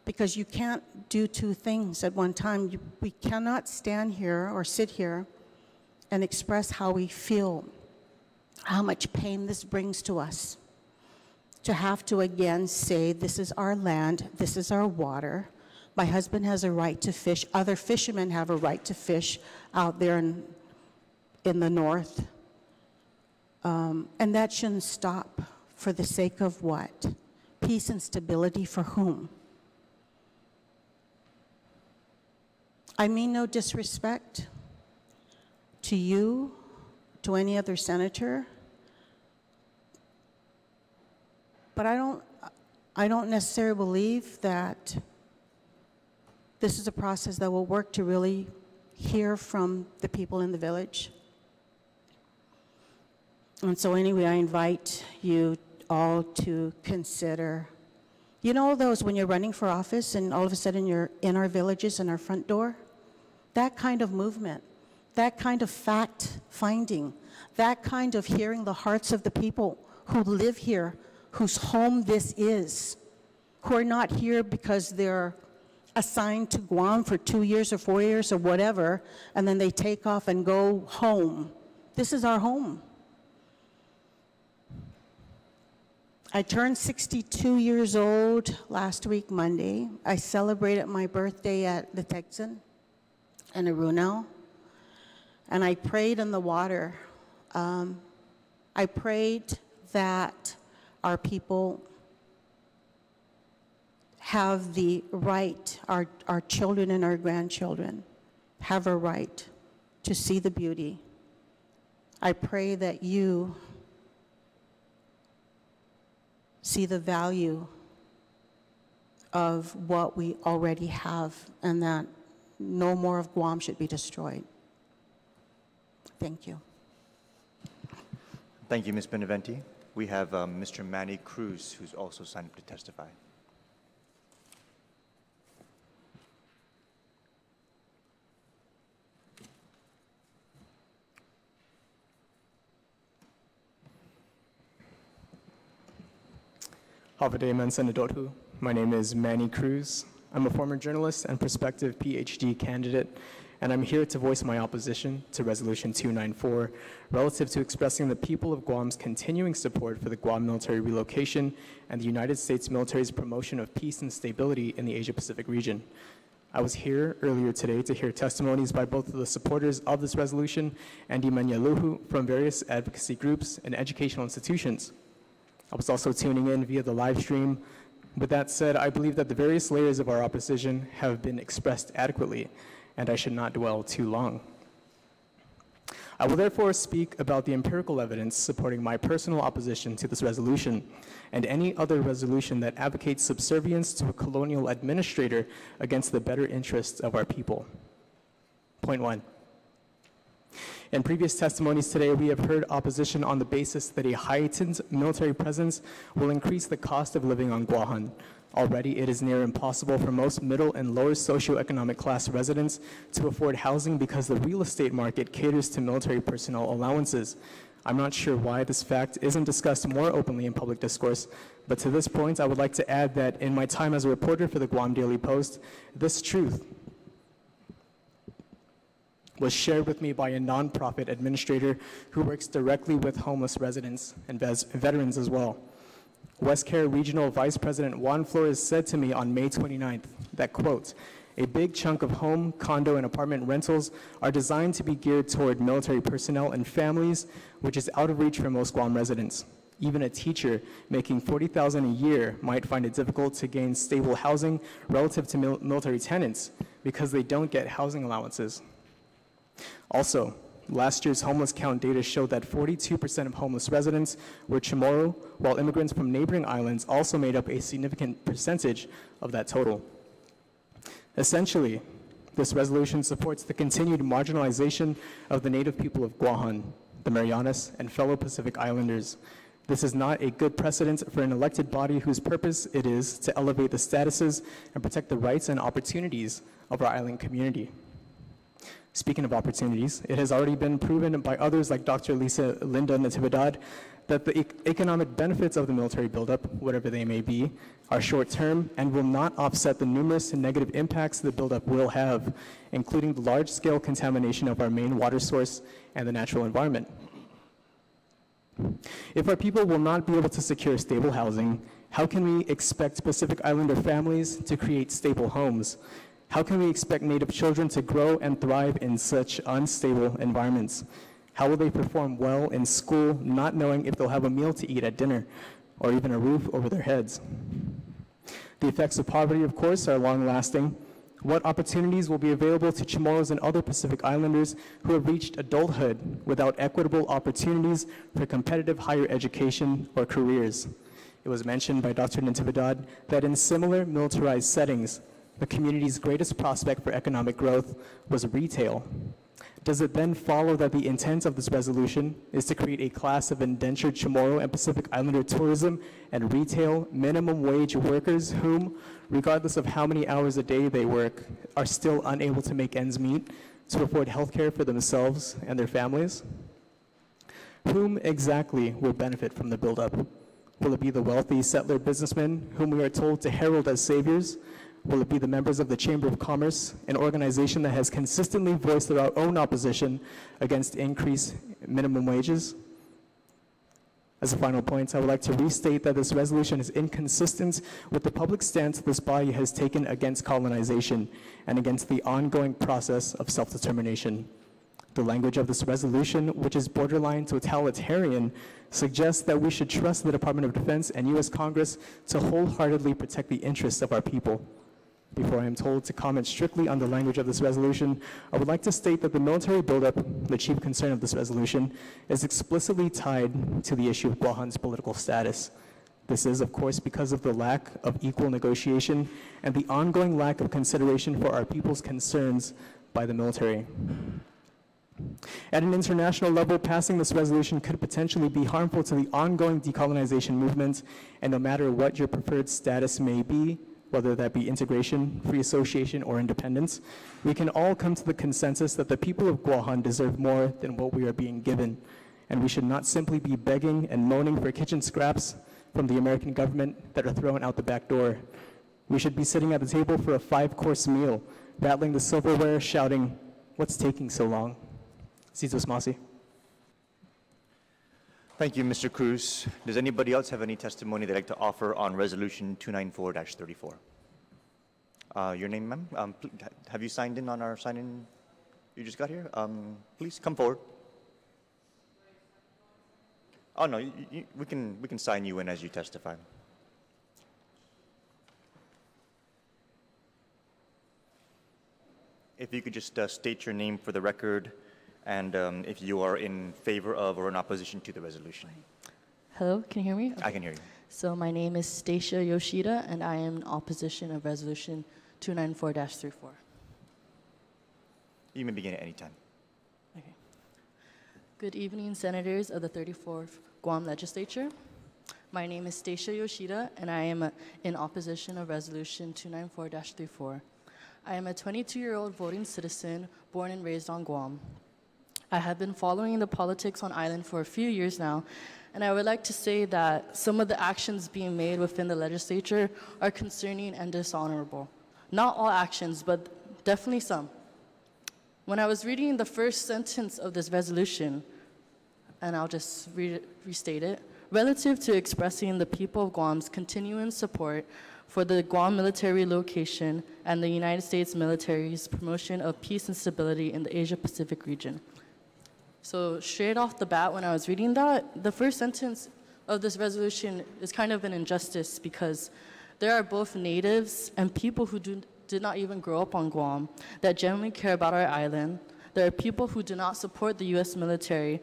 Because you can't do two things at one time. We cannot stand here or sit here and express how we feel, how much pain this brings to us. To have to again say, this is our land, this is our water. My husband has a right to fish. Other fishermen have a right to fish out there in the north. And that shouldn't stop. For the sake of what? Peace and stability for whom? I mean no disrespect to you, to any other senator, but I don't necessarily believe that this is a process that will work to really hear from the people in the village. And so anyway, I invite you all to consider, you know those when you're running for office and all of a sudden you're in our villages and our front door? That kind of movement, that kind of fact finding, that kind of hearing the hearts of the people who live here, whose home this is, who are not here because they're assigned to Guam for 2 years or 4 years or whatever, and then they take off and go home. This is our home. I turned 62 years old last week, Monday. I celebrated my birthday at the Texan in Arunel, and I prayed in the water. I prayed that our people have the right, our children and our grandchildren have a right to see the beauty. I pray that you see the value of what we already have, and that no more of Guam should be destroyed. Thank you. Thank you, Ms. Benavente. We have Mr. Manny Cruz, who's also signed up to testify. Havade Mansanadothu. My name is Manny Cruz. I'm a former journalist and prospective PhD candidate, and I'm here to voice my opposition to Resolution 294 relative to expressing the people of Guam's continuing support for the Guam military relocation and the United States military's promotion of peace and stability in the Asia-Pacific region. I was here earlier today to hear testimonies by both of the supporters of this resolution and Imanyaluhu from various advocacy groups and educational institutions. I was also tuning in via the live stream. With that said, I believe that the various layers of our opposition have been expressed adequately, and I should not dwell too long. I will therefore speak about the empirical evidence supporting my personal opposition to this resolution and any other resolution that advocates subservience to a colonial administrator against the better interests of our people. Point one. In previous testimonies today, we have heard opposition on the basis that a heightened military presence will increase the cost of living on Guam. Already, it is near impossible for most middle and lower socioeconomic class residents to afford housing because the real estate market caters to military personnel allowances. I'm not sure why this fact isn't discussed more openly in public discourse, but to this point, I would like to add that in my time as a reporter for the Guam Daily Post, this truth was shared with me by a nonprofit administrator who works directly with homeless residents and veterans as well. WestCare Regional Vice President Juan Flores said to me on May 29th that, quote, "A big chunk of home, condo, and apartment rentals are designed to be geared toward military personnel and families, which is out of reach for most Guam residents. Even a teacher making $40,000 a year might find it difficult to gain stable housing relative to military tenants because they don't get housing allowances." Also, last year's homeless count data showed that 42% of homeless residents were Chamorro, while immigrants from neighboring islands also made up a significant percentage of that total. Essentially, this resolution supports the continued marginalization of the native people of Guam, the Marianas, and fellow Pacific Islanders. This is not a good precedent for an elected body whose purpose it is to elevate the statuses and protect the rights and opportunities of our island community. Speaking of opportunities, it has already been proven by others like Dr. Lisa Linda Natividad that the economic benefits of the military buildup, whatever they may be, are short-term and will not offset the numerous negative impacts the buildup will have, including the large-scale contamination of our main water source and the natural environment. If our people will not be able to secure stable housing, how can we expect Pacific Islander families to create stable homes? How can we expect Native children to grow and thrive in such unstable environments? How will they perform well in school, not knowing if they'll have a meal to eat at dinner or even a roof over their heads? The effects of poverty, of course, are long-lasting. What opportunities will be available to Chamorros and other Pacific Islanders who have reached adulthood without equitable opportunities for competitive higher education or careers? It was mentioned by Dr. Natividad that in similar militarized settings, the community's greatest prospect for economic growth was retail. Does it then follow that the intent of this resolution is to create a class of indentured Chamorro and Pacific Islander tourism and retail minimum wage workers whom, regardless of how many hours a day they work, are still unable to make ends meet to afford health care for themselves and their families? Whom exactly will benefit from the buildup? Will it be the wealthy settler businessmen whom we are told to herald as saviors? Will it be the members of the Chamber of Commerce, an organization that has consistently voiced their own opposition against increased minimum wages? As a final point, I would like to restate that this resolution is inconsistent with the public stance this body has taken against colonization and against the ongoing process of self-determination. The language of this resolution, which is borderline totalitarian, suggests that we should trust the Department of Defense and U.S. Congress to wholeheartedly protect the interests of our people. Before I am told to comment strictly on the language of this resolution, I would like to state that the military buildup, the chief concern of this resolution, is explicitly tied to the issue of Guahan's political status. This is, of course, because of the lack of equal negotiation and the ongoing lack of consideration for our people's concerns by the military. At an international level, passing this resolution could potentially be harmful to the ongoing decolonization movement, and no matter what your preferred status may be, whether that be integration, free association, or independence, we can all come to the consensus that the people of Guam deserve more than what we are being given, and we should not simply be begging and moaning for kitchen scraps from the American government that are thrown out the back door. We should be sitting at the table for a 5-course meal, rattling the silverware, shouting, "What's taking so long?" Zita Pangelinan. Thank you, Mr. Cruz. Does anybody else have any testimony they'd like to offer on Resolution 294-34? Your name, ma'am? Have you signed in on our sign-in? You just got here? Please come forward. Oh, no, we can sign you in as you testify. If you could just state your name for the record, and if you are in favor of or in opposition to the resolution. Hello, can you hear me? Okay. I can hear you. So my name is Stacy Yoshida, and I am in opposition of Resolution 294-34. You may begin at any time. Okay. Good evening, Senators of the 34th Guam Legislature. My name is Stacy Yoshida, and I am in opposition of Resolution 294-34. I am a 22-year-old voting citizen born and raised on Guam. I have been following the politics on island for a few years now, and I would like to say that some of the actions being made within the legislature are concerning and dishonorable. Not all actions, but definitely some. When I was reading the first sentence of this resolution, and I'll just restate it, relative to expressing the people of Guam's continuing support for the Guam military relocation and the United States military's promotion of peace and stability in the Asia-Pacific region. So straight off the bat, when I was reading that, the first sentence of this resolution is kind of an injustice because there are both natives and people who did not even grow up on Guam that genuinely care about our island. There are people who do not support the U.S. military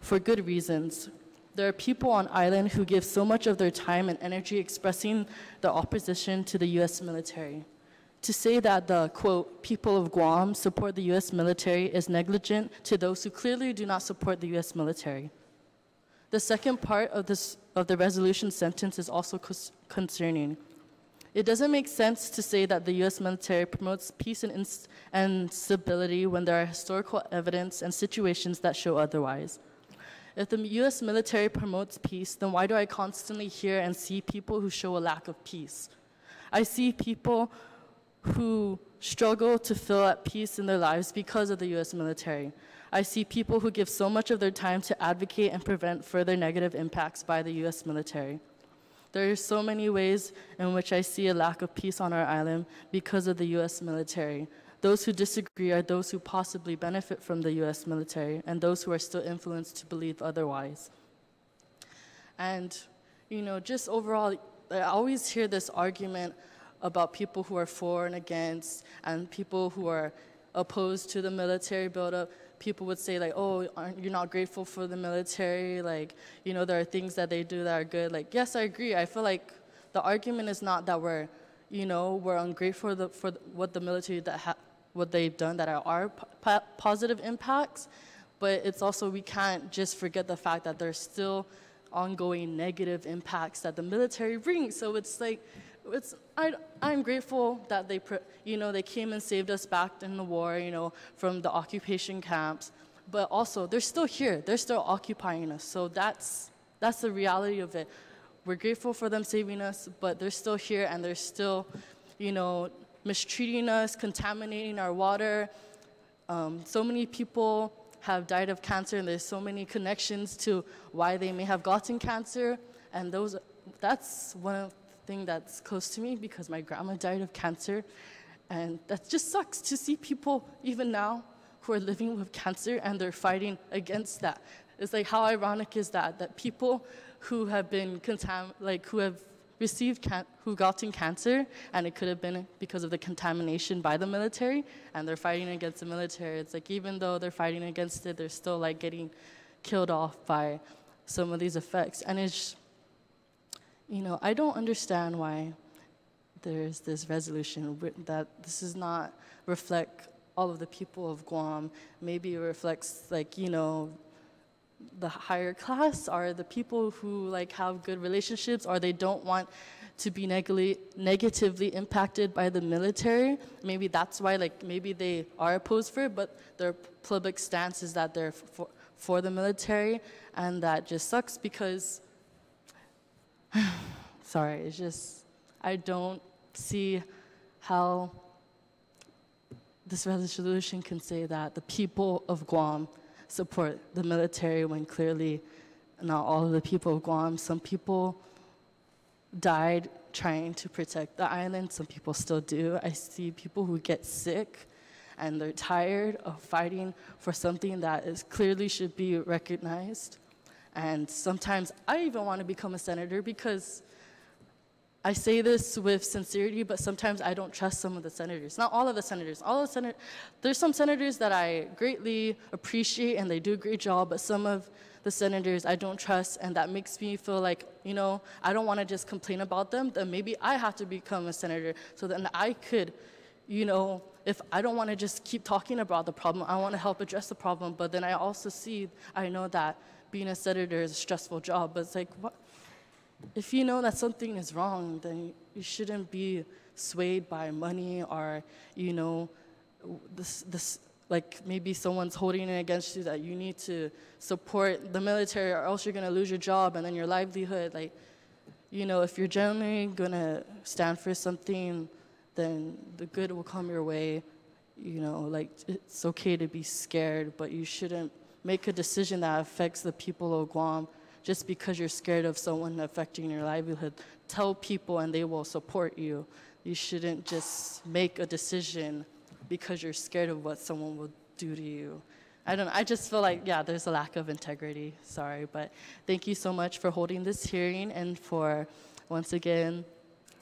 for good reasons. There are people on island who give so much of their time and energy expressing their opposition to the U.S. military. To say that the, quote, people of Guam support the U.S. military is negligent to those who clearly do not support the U.S. military. The second part of the resolution sentence is also concerning. It doesn't make sense to say that the U.S. military promotes peace and stability when there are historical evidence and situations that show otherwise. If the U.S. military promotes peace, then why do I constantly hear and see people who show a lack of peace? I see people who struggle to feel at peace in their lives because of the U.S. military. I see people who give so much of their time to advocate and prevent further negative impacts by the U.S. military. There are so many ways in which I see a lack of peace on our island because of the U.S. military. Those who disagree are those who possibly benefit from the U.S. military and those who are still influenced to believe otherwise. And, you know, just overall, I always hear this argument about people who are for and against and people who are opposed to the military buildup. People would say, like, oh, you're not grateful for the military? Like, you know, there are things that they do that are good. Like, yes, I agree. I feel like the argument is not that we're ungrateful for what the military, what they've done that are positive impacts, but it's also we can't just forget the fact that there's still ongoing negative impacts that the military brings. So it's like, I'm grateful that they came and saved us back in the war, you know, from the occupation camps. But also, they're still here. They're still occupying us. So that's the reality of it. We're grateful for them saving us, but they're still here and they're still, you know, mistreating us, contaminating our water. So many people have died of cancer, and there's so many connections to why they may have gotten cancer, and that's one of thing that's close to me because my grandma died of cancer, and that just sucks to see people even now who are living with cancer and they're fighting against that. It's like, how ironic is that people who have been who gotten cancer, and it could have been because of the contamination by the military, and they're fighting against the military. It's like, even though they're fighting against it, they're still like getting killed off by some of these effects. And it's, you know, I don't understand why there's this resolution that this does not reflect all of the people of Guam. Maybe it reflects, like, you know, the higher class, or the people who like have good relationships, or they don't want to be negatively impacted by the military. Maybe that's why, like, maybe they are opposed for it, but their public stance is that they're for the military, and that just sucks because sorry, it's just, I don't see how this resolution can say that the people of Guam support the military when clearly not all of the people of Guam. Some people died trying to protect the island. Some people still do. I see people who get sick and they're tired of fighting for something that is clearly should be recognized. And sometimes I even want to become a senator because I say this with sincerity, but sometimes I don't trust some of the senators. Not all of the senators. There's some senators that I greatly appreciate and they do a great job, but some of the senators I don't trust, and that makes me feel like, you know, I don't want to just complain about them. Then maybe I have to become a senator so then I could, you know, if I don't want to just keep talking about the problem, I want to help address the problem. But then I know that being a senator is a stressful job, but it's like, what? If you know that something is wrong, then you shouldn't be swayed by money or, you know, this like maybe someone's holding it against you that you need to support the military or else you're going to lose your job and then your livelihood. Like, you know, if you're generally going to stand for something, then the good will come your way. You know, like, it's okay to be scared, but you shouldn't make a decision that affects the people of Guam just because you're scared of someone affecting your livelihood. Tell people and they will support you. You shouldn't just make a decision because you're scared of what someone will do to you. I just feel like, yeah, there's a lack of integrity. Sorry, but thank you so much for holding this hearing and for, once again,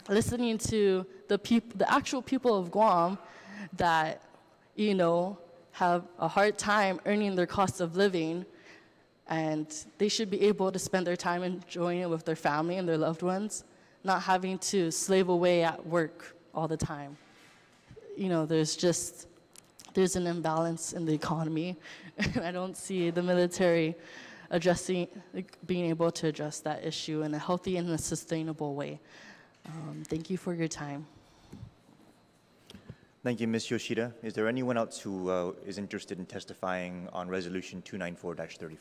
listening to the actual people of Guam that, you know, have a hard time earning their cost of living, and they should be able to spend their time enjoying it with their family and their loved ones, not having to slave away at work all the time. You know, there's an imbalance in the economy, and I don't see the military being able to address that issue in a healthy and a sustainable way. Thank you for your time. Thank you, Ms. Yoshida. Is there anyone else who is interested in testifying on Resolution 294-34?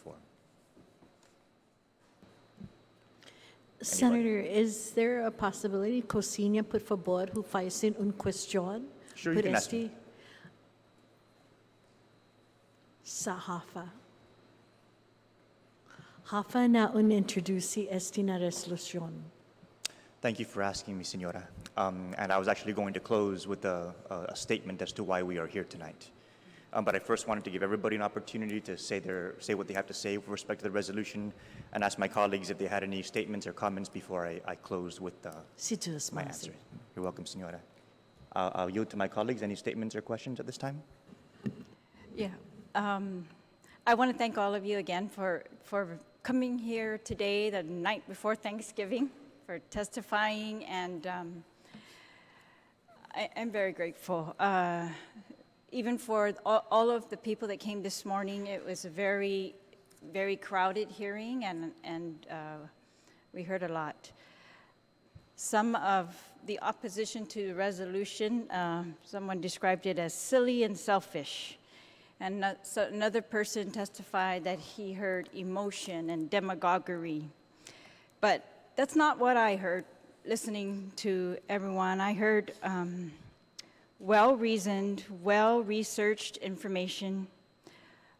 Senator, is there a possibility Cosina, por favor, who faz un question? Sure, you can ask me. Sa Hafa. Hafa na introduce esta na resolution. Thank you for asking me, Senora. And I was actually going to close with a statement as to why we are here tonight. But I first wanted to give everybody an opportunity to say what they have to say with respect to the resolution, and ask my colleagues if they had any statements or comments before I close with my answer. You're welcome, Senora. I'll yield to my colleagues. Any statements or questions at this time? Yeah. I want to thank all of you again for coming here today, the night before Thanksgiving, for testifying, and I'm very grateful. Even for all of the people that came this morning, it was a very, very crowded hearing, and we heard a lot. Some of the opposition to the resolution, someone described it as silly and selfish. And so another person testified that he heard emotion and demagoguery. But that's not what I heard listening to everyone. I heard well-reasoned, well-researched information.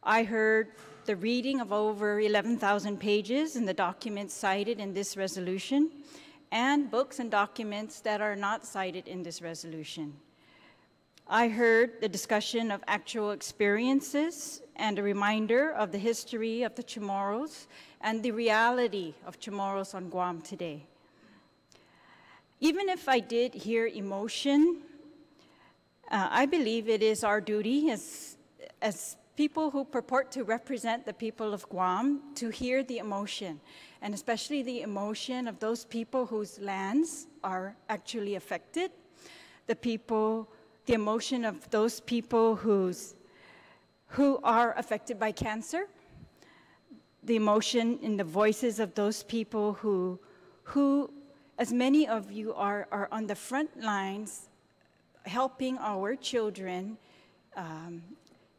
I heard the reading of over 11,000 pages in the documents cited in this resolution, and books and documents that are not cited in this resolution. I heard the discussion of actual experiences and a reminder of the history of the Chamorros and the reality of Chamorros on Guam today. Even if I did hear emotion, I believe it is our duty as people who purport to represent the people of Guam to hear the emotion, and especially the emotion of those people whose lands are actually affected, the emotion of those people who are affected by cancer, the emotion in the voices of those people who, as many of you are on the front lines helping our children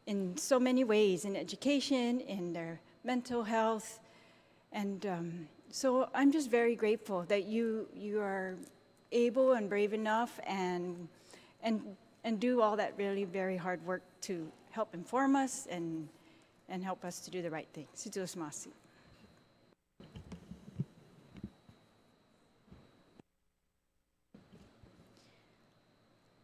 in so many ways, in education, in their mental health. And so I'm just very grateful that you are able and brave enough and do all that really very hard work to help inform us and help us to do the right thing. Situasmasi.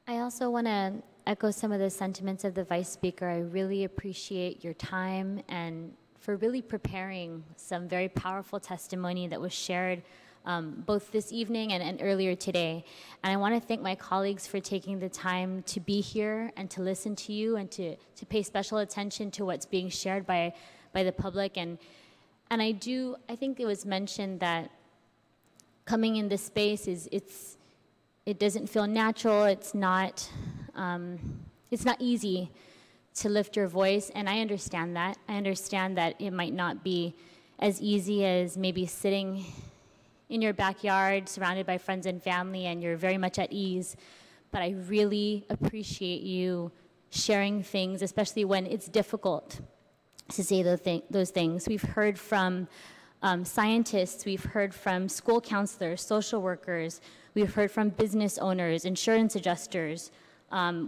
I also want to echo some of the sentiments of the Vice Speaker. I really appreciate your time and for really preparing some very powerful testimony that was shared both this evening and earlier today. And I want to thank my colleagues for taking the time to be here and to listen to you and to pay special attention to what's being shared by the public. And I think it was mentioned that coming in this space it doesn't feel natural. It's not easy to lift your voice, and I understand that. I understand that it might not be as easy as maybe sitting in your backyard surrounded by friends and family and you're very much at ease, but I really appreciate you sharing things, especially when it's difficult to say those things. We've heard from scientists, we've heard from school counselors, social workers, we've heard from business owners, insurance adjusters.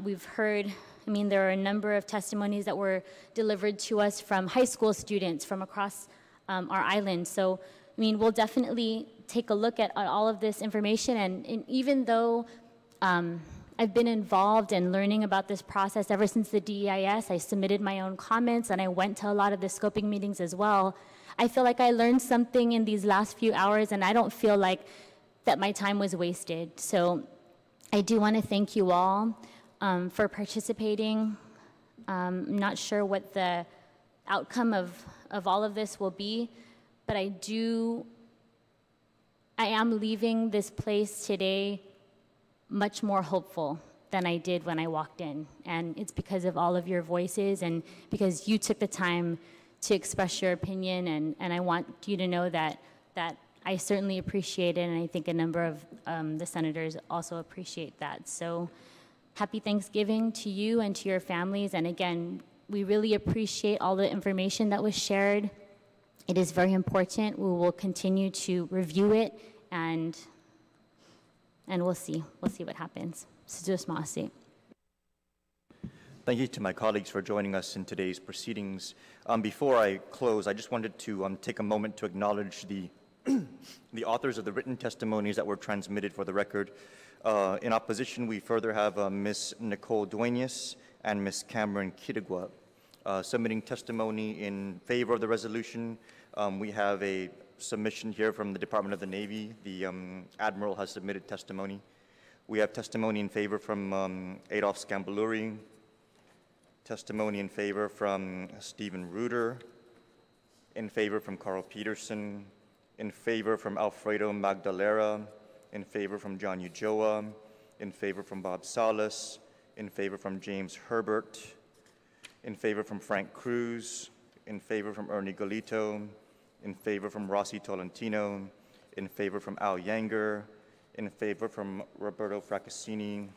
We've heard, there are a number of testimonies that were delivered to us from high school students from across our island. So I mean, we'll definitely take a look at all of this information, and even though I've been involved in learning about this process ever since the DEIS, I submitted my own comments, and I went to a lot of the scoping meetings as well. I feel like I learned something in these last few hours, and I don't feel like that my time was wasted. So I do want to thank you all for participating. I'm not sure what the outcome of all of this will be, but I am leaving this place today much more hopeful than I did when I walked in. And it's because of all of your voices and because you took the time to express your opinion, and I want you to know that I certainly appreciate it, and I think a number of the senators also appreciate that. So happy Thanksgiving to you and to your families, and again, we really appreciate all the information that was shared. It is very important. We will continue to review it, and we'll see what happens. Thank you to my colleagues for joining us in today's proceedings. Before I close, I just wanted to take a moment to acknowledge the authors of the written testimonies that were transmitted for the record. In opposition, we further have Ms. Luke Duenas and Ms. Cameron Kidigwa submitting testimony in favor of the resolution. We have a submission here from the Department of the Navy. The Admiral has submitted testimony. We have testimony in favor from Adolph Scambaluri, testimony in favor from Stephen Reuter, in favor from Carl Peterson, in favor from Alfredo Magdalera, in favor from John Ujoa, in favor from Bob Salas, in favor from James Herbert, in favor from Frank Cruz, in favor from Ernie Galito, in favor from Rossi Tolentino, in favor from Al Yanger, in favor from Roberto Fraccassini,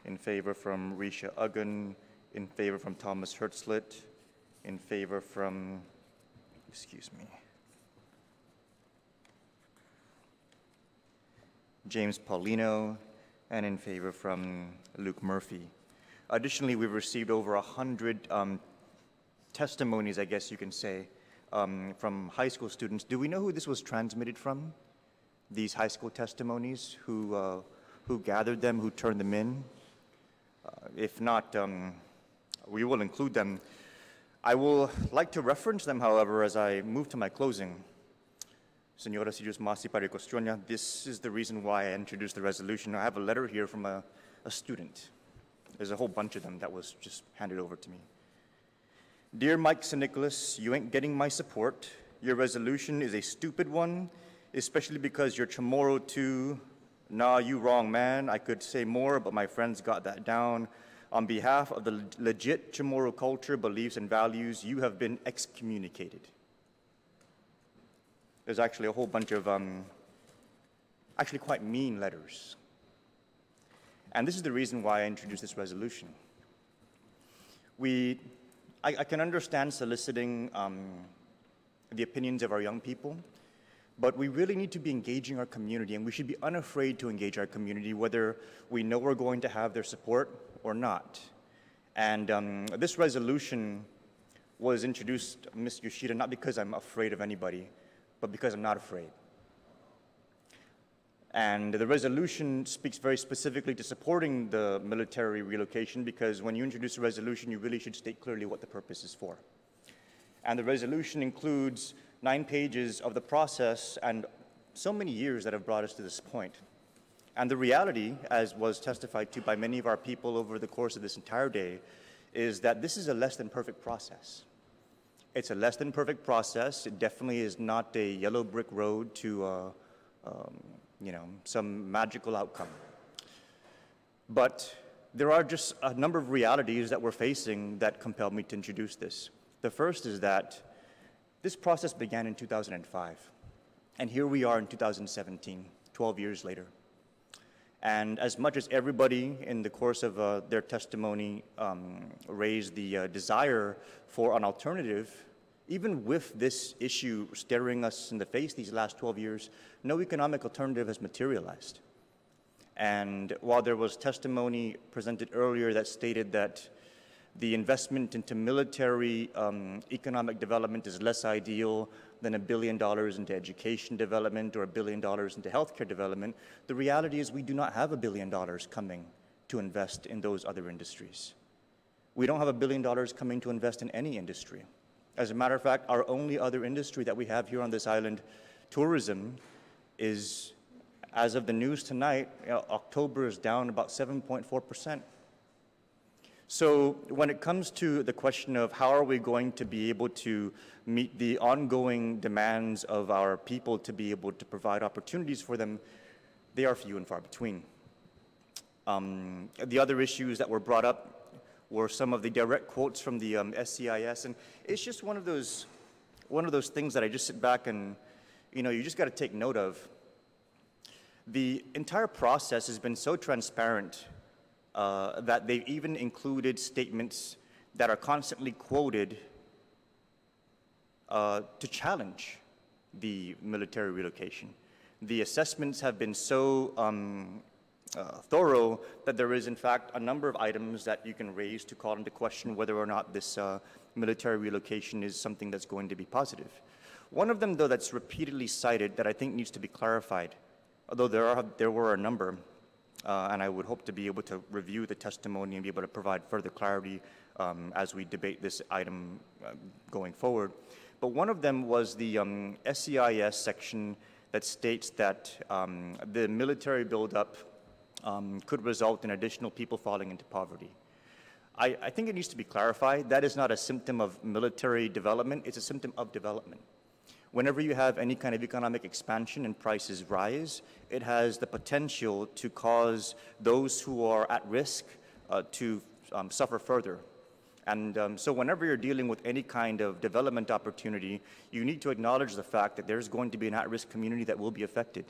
in favor from Risha Uggan, in favor from Thomas Hertzlet, in favor from, James Paulino, and in favor from Luke Murphy. Additionally, we've received over 100 testimonies, I guess you can say, from high school students. Do we know who this was transmitted from? These high school testimonies, who gathered them, who turned them in? If not, we will include them. I will like to reference them, however, as I move to my closing. Señoras y Masi para Cuestionar, this is the reason why I introduced the resolution. I have a letter here from a student. There's a whole bunch of them that was just handed over to me. Dear Mike and Nicolas, you ain't getting my support. Your resolution is a stupid one, especially because you're Chamorro too. Nah, you wrong, man. I could say more, but my friends got that down. On behalf of the legit Chamorro culture, beliefs, and values, you have been excommunicated. There's actually a whole bunch of actually quite mean letters. And this is the reason why I introduced this resolution. I can understand soliciting the opinions of our young people, but we really need to be engaging our community, and we should be unafraid to engage our community, whether we know we're going to have their support or not. And this resolution was introduced, Ms. Yoshida, not because I'm afraid of anybody, but because I'm not afraid. And the resolution speaks very specifically to supporting the military relocation, because when you introduce a resolution, you really should state clearly what the purpose is for. And the resolution includes 9 pages of the process and so many years that have brought us to this point. And the reality, as was testified to by many of our people over the course of this entire day, is that this is a less than perfect process. It's a less than perfect process. It definitely is not a yellow brick road to some magical outcome. But there are just a number of realities that we're facing that compelled me to introduce this. The first is that this process began in 2005, and here we are in 2017, 12 years later. And as much as everybody in the course of their testimony raised the desire for an alternative, even with this issue staring us in the face these last 12 years, no economic alternative has materialized. And while there was testimony presented earlier that stated that The investment into military economic development is less ideal than $1 billion into education development or $1 billion into healthcare development. The reality is we do not have $1 billion coming to invest in those other industries. We don't have $1 billion coming to invest in any industry. As a matter of fact, our only other industry that we have here on this island, tourism, is, as of the news tonight, October is down about 7.4%. So when it comes to the question of how are we going to be able to meet the ongoing demands of our people to be able to provide opportunities for them, they are few and far between. The other issues that were brought up were some of the direct quotes from the SCIS, and it's just one of those things that I just sit back and, you just got to take note of. The entire process has been so transparent that they've even included statements that are constantly quoted to challenge the military relocation. The assessments have been so thorough that there is, in fact, a number of items that you can raise to call into question whether or not this military relocation is something that's going to be positive. One of them, though, that's repeatedly cited that I think needs to be clarified, although there were a number, and I would hope to be able to review the testimony and be able to provide further clarity as we debate this item going forward. But one of them was the SCIS section that states that the military buildup could result in additional people falling into poverty. I think it needs to be clarified. That is not a symptom of military development. It's a symptom of development. Whenever you have any kind of economic expansion and prices rise, it has the potential to cause those who are at risk to suffer further. And so whenever you're dealing with any kind of development opportunity, you need to acknowledge the fact that there's going to be an at-risk community that will be affected.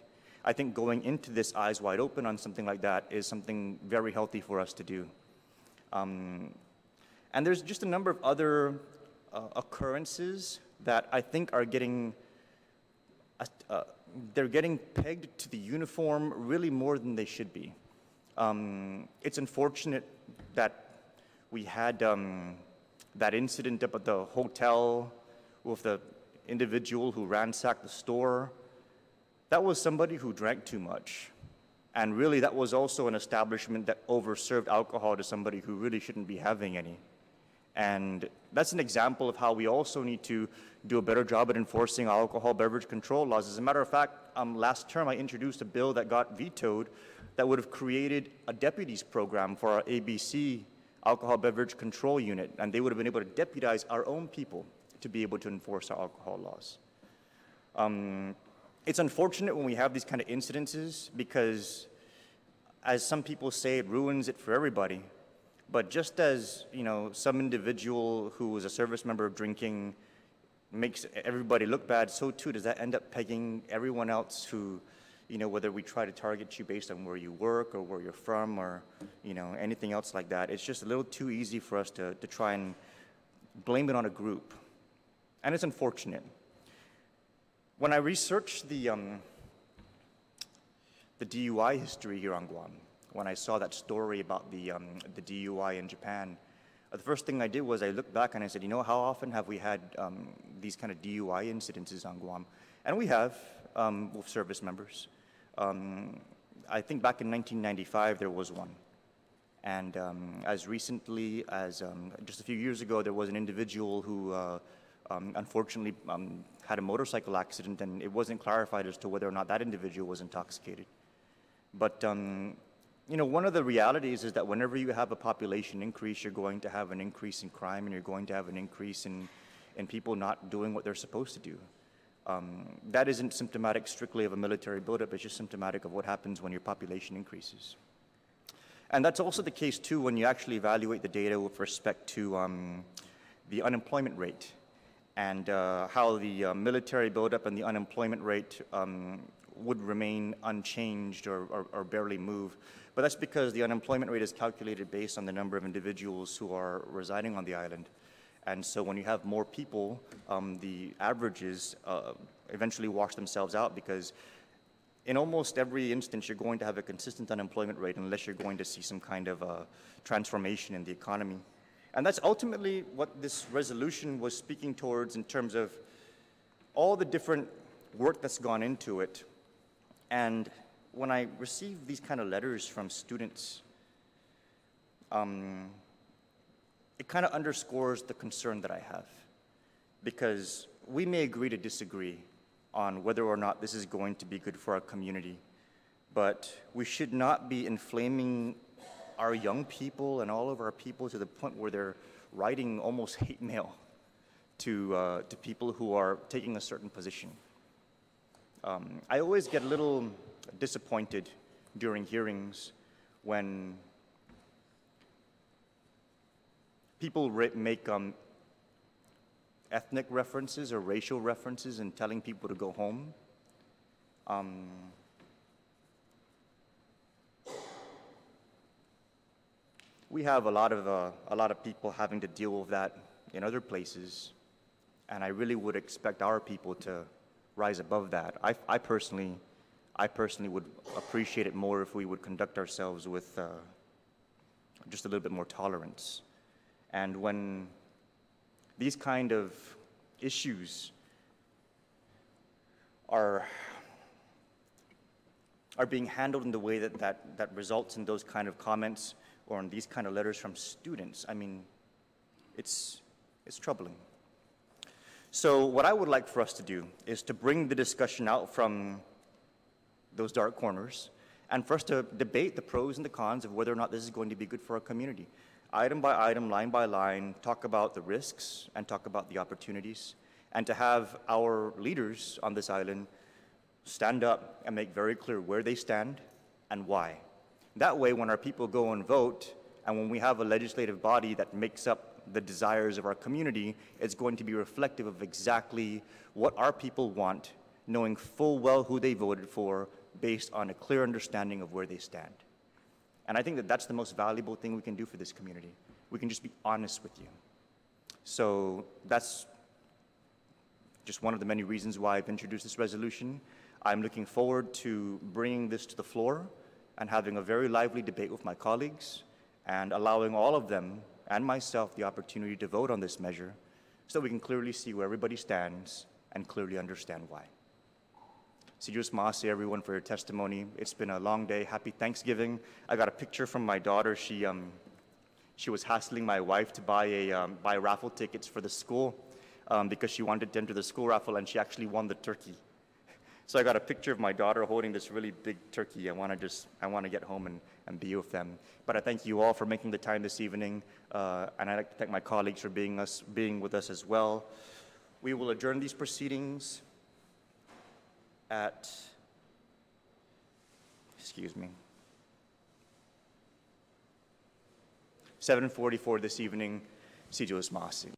I think going into this eyes wide open on something like that is something very healthy for us to do. And there's just a number of other occurrences that I think are getting, they're getting pegged to the uniform really more than they should be. It's unfortunate that we had that incident up at the hotel with the individual who ransacked the store. That was somebody who drank too much. And really, that was also an establishment that overserved alcohol to somebody who really shouldn't be having any. And that's an example of how we also need to do a better job at enforcing alcohol beverage control laws. As a matter of fact, last term I introduced a bill that got vetoed that would have created a deputies program for our ABC alcohol beverage control unit, and they would have been able to deputize our own people to be able to enforce our alcohol laws. It's unfortunate when we have these kind of incidences because, as some people say, it ruins it for everybody. But just as, some individual who was a service member of drinking makes everybody look bad, so too does that end up pegging everyone else who, whether we try to target you based on where you work or where you're from or, anything else like that. It's just a little too easy for us to try and blame it on a group. And it's unfortunate. When I researched the DUI history here on Guam, when I saw that story about the DUI in Japan, the first thing I did was I looked back and I said, how often have we had these kind of DUI incidences on Guam? And we have with service members. I think back in 1995 there was one. And as recently as just a few years ago, there was an individual who unfortunately had a motorcycle accident, and it wasn't clarified as to whether or not that individual was intoxicated. But one of the realities is that whenever you have a population increase, you're going to have an increase in crime, and you're going to have an increase in people not doing what they're supposed to do. That isn't symptomatic strictly of a military buildup, it's just symptomatic of what happens when your population increases. And that's also the case, too, when you actually evaluate the data with respect to the unemployment rate and how the military buildup and the unemployment rate would remain unchanged or barely move. But that's because the unemployment rate is calculated based on the number of individuals who are residing on the island. And so when you have more people, the averages eventually wash themselves out because in almost every instance, you're going to have a consistent unemployment rate unless you're going to see some kind of transformation in the economy. And that's ultimately what this resolution was speaking towards in terms of all the different work that's gone into it. And when I receive these kind of letters from students, it kind of underscores the concern that I have, because we may agree to disagree on whether or not this is going to be good for our community, but we should not be inflaming our young people and all of our people to the point where they're writing almost hate mail to people who are taking a certain position. I always get a little disappointed during hearings when people make ethnic references or racial references and telling people to go home. We have a lot of people having to deal with that in other places, and I really would expect our people to rise above that. I personally would appreciate it more if we would conduct ourselves with just a little bit more tolerance. And when these kind of issues are being handled in the way that results in those kind of comments or in these kind of letters from students, I mean, it's troubling. So what I would like for us to do is to bring the discussion out from those dark corners and for us to debate the pros and the cons of whether or not this is going to be good for our community. Item by item, line by line, talk about the risks and talk about the opportunities, and to have our leaders on this island stand up and make very clear where they stand and why. That way, when our people go and vote, and when we have a legislative body that makes up the desires of our community, it's going to be reflective of exactly what our people want, knowing full well who they voted for based on a clear understanding of where they stand. And I think that that's the most valuable thing we can do for this community. We can just be honest with you. So that's just one of the many reasons why I've introduced this resolution. I'm looking forward to bringing this to the floor and having a very lively debate with my colleagues and allowing all of them and myself the opportunity to vote on this measure so we can clearly see where everybody stands and clearly understand why. Sijus Maase, everyone, for your testimony. It's been a long day. Happy Thanksgiving. I got a picture from my daughter. She was hassling my wife to buy raffle tickets for the school because she wanted to enter the school raffle, and she actually won the turkey. So I got a picture of my daughter holding this really big turkey. I want to get home and be with them. But I thank you all for making the time this evening, and I'd like to thank my colleagues for being with us as well. We will adjourn these proceedings at, 7:44 this evening. Sijus Maase.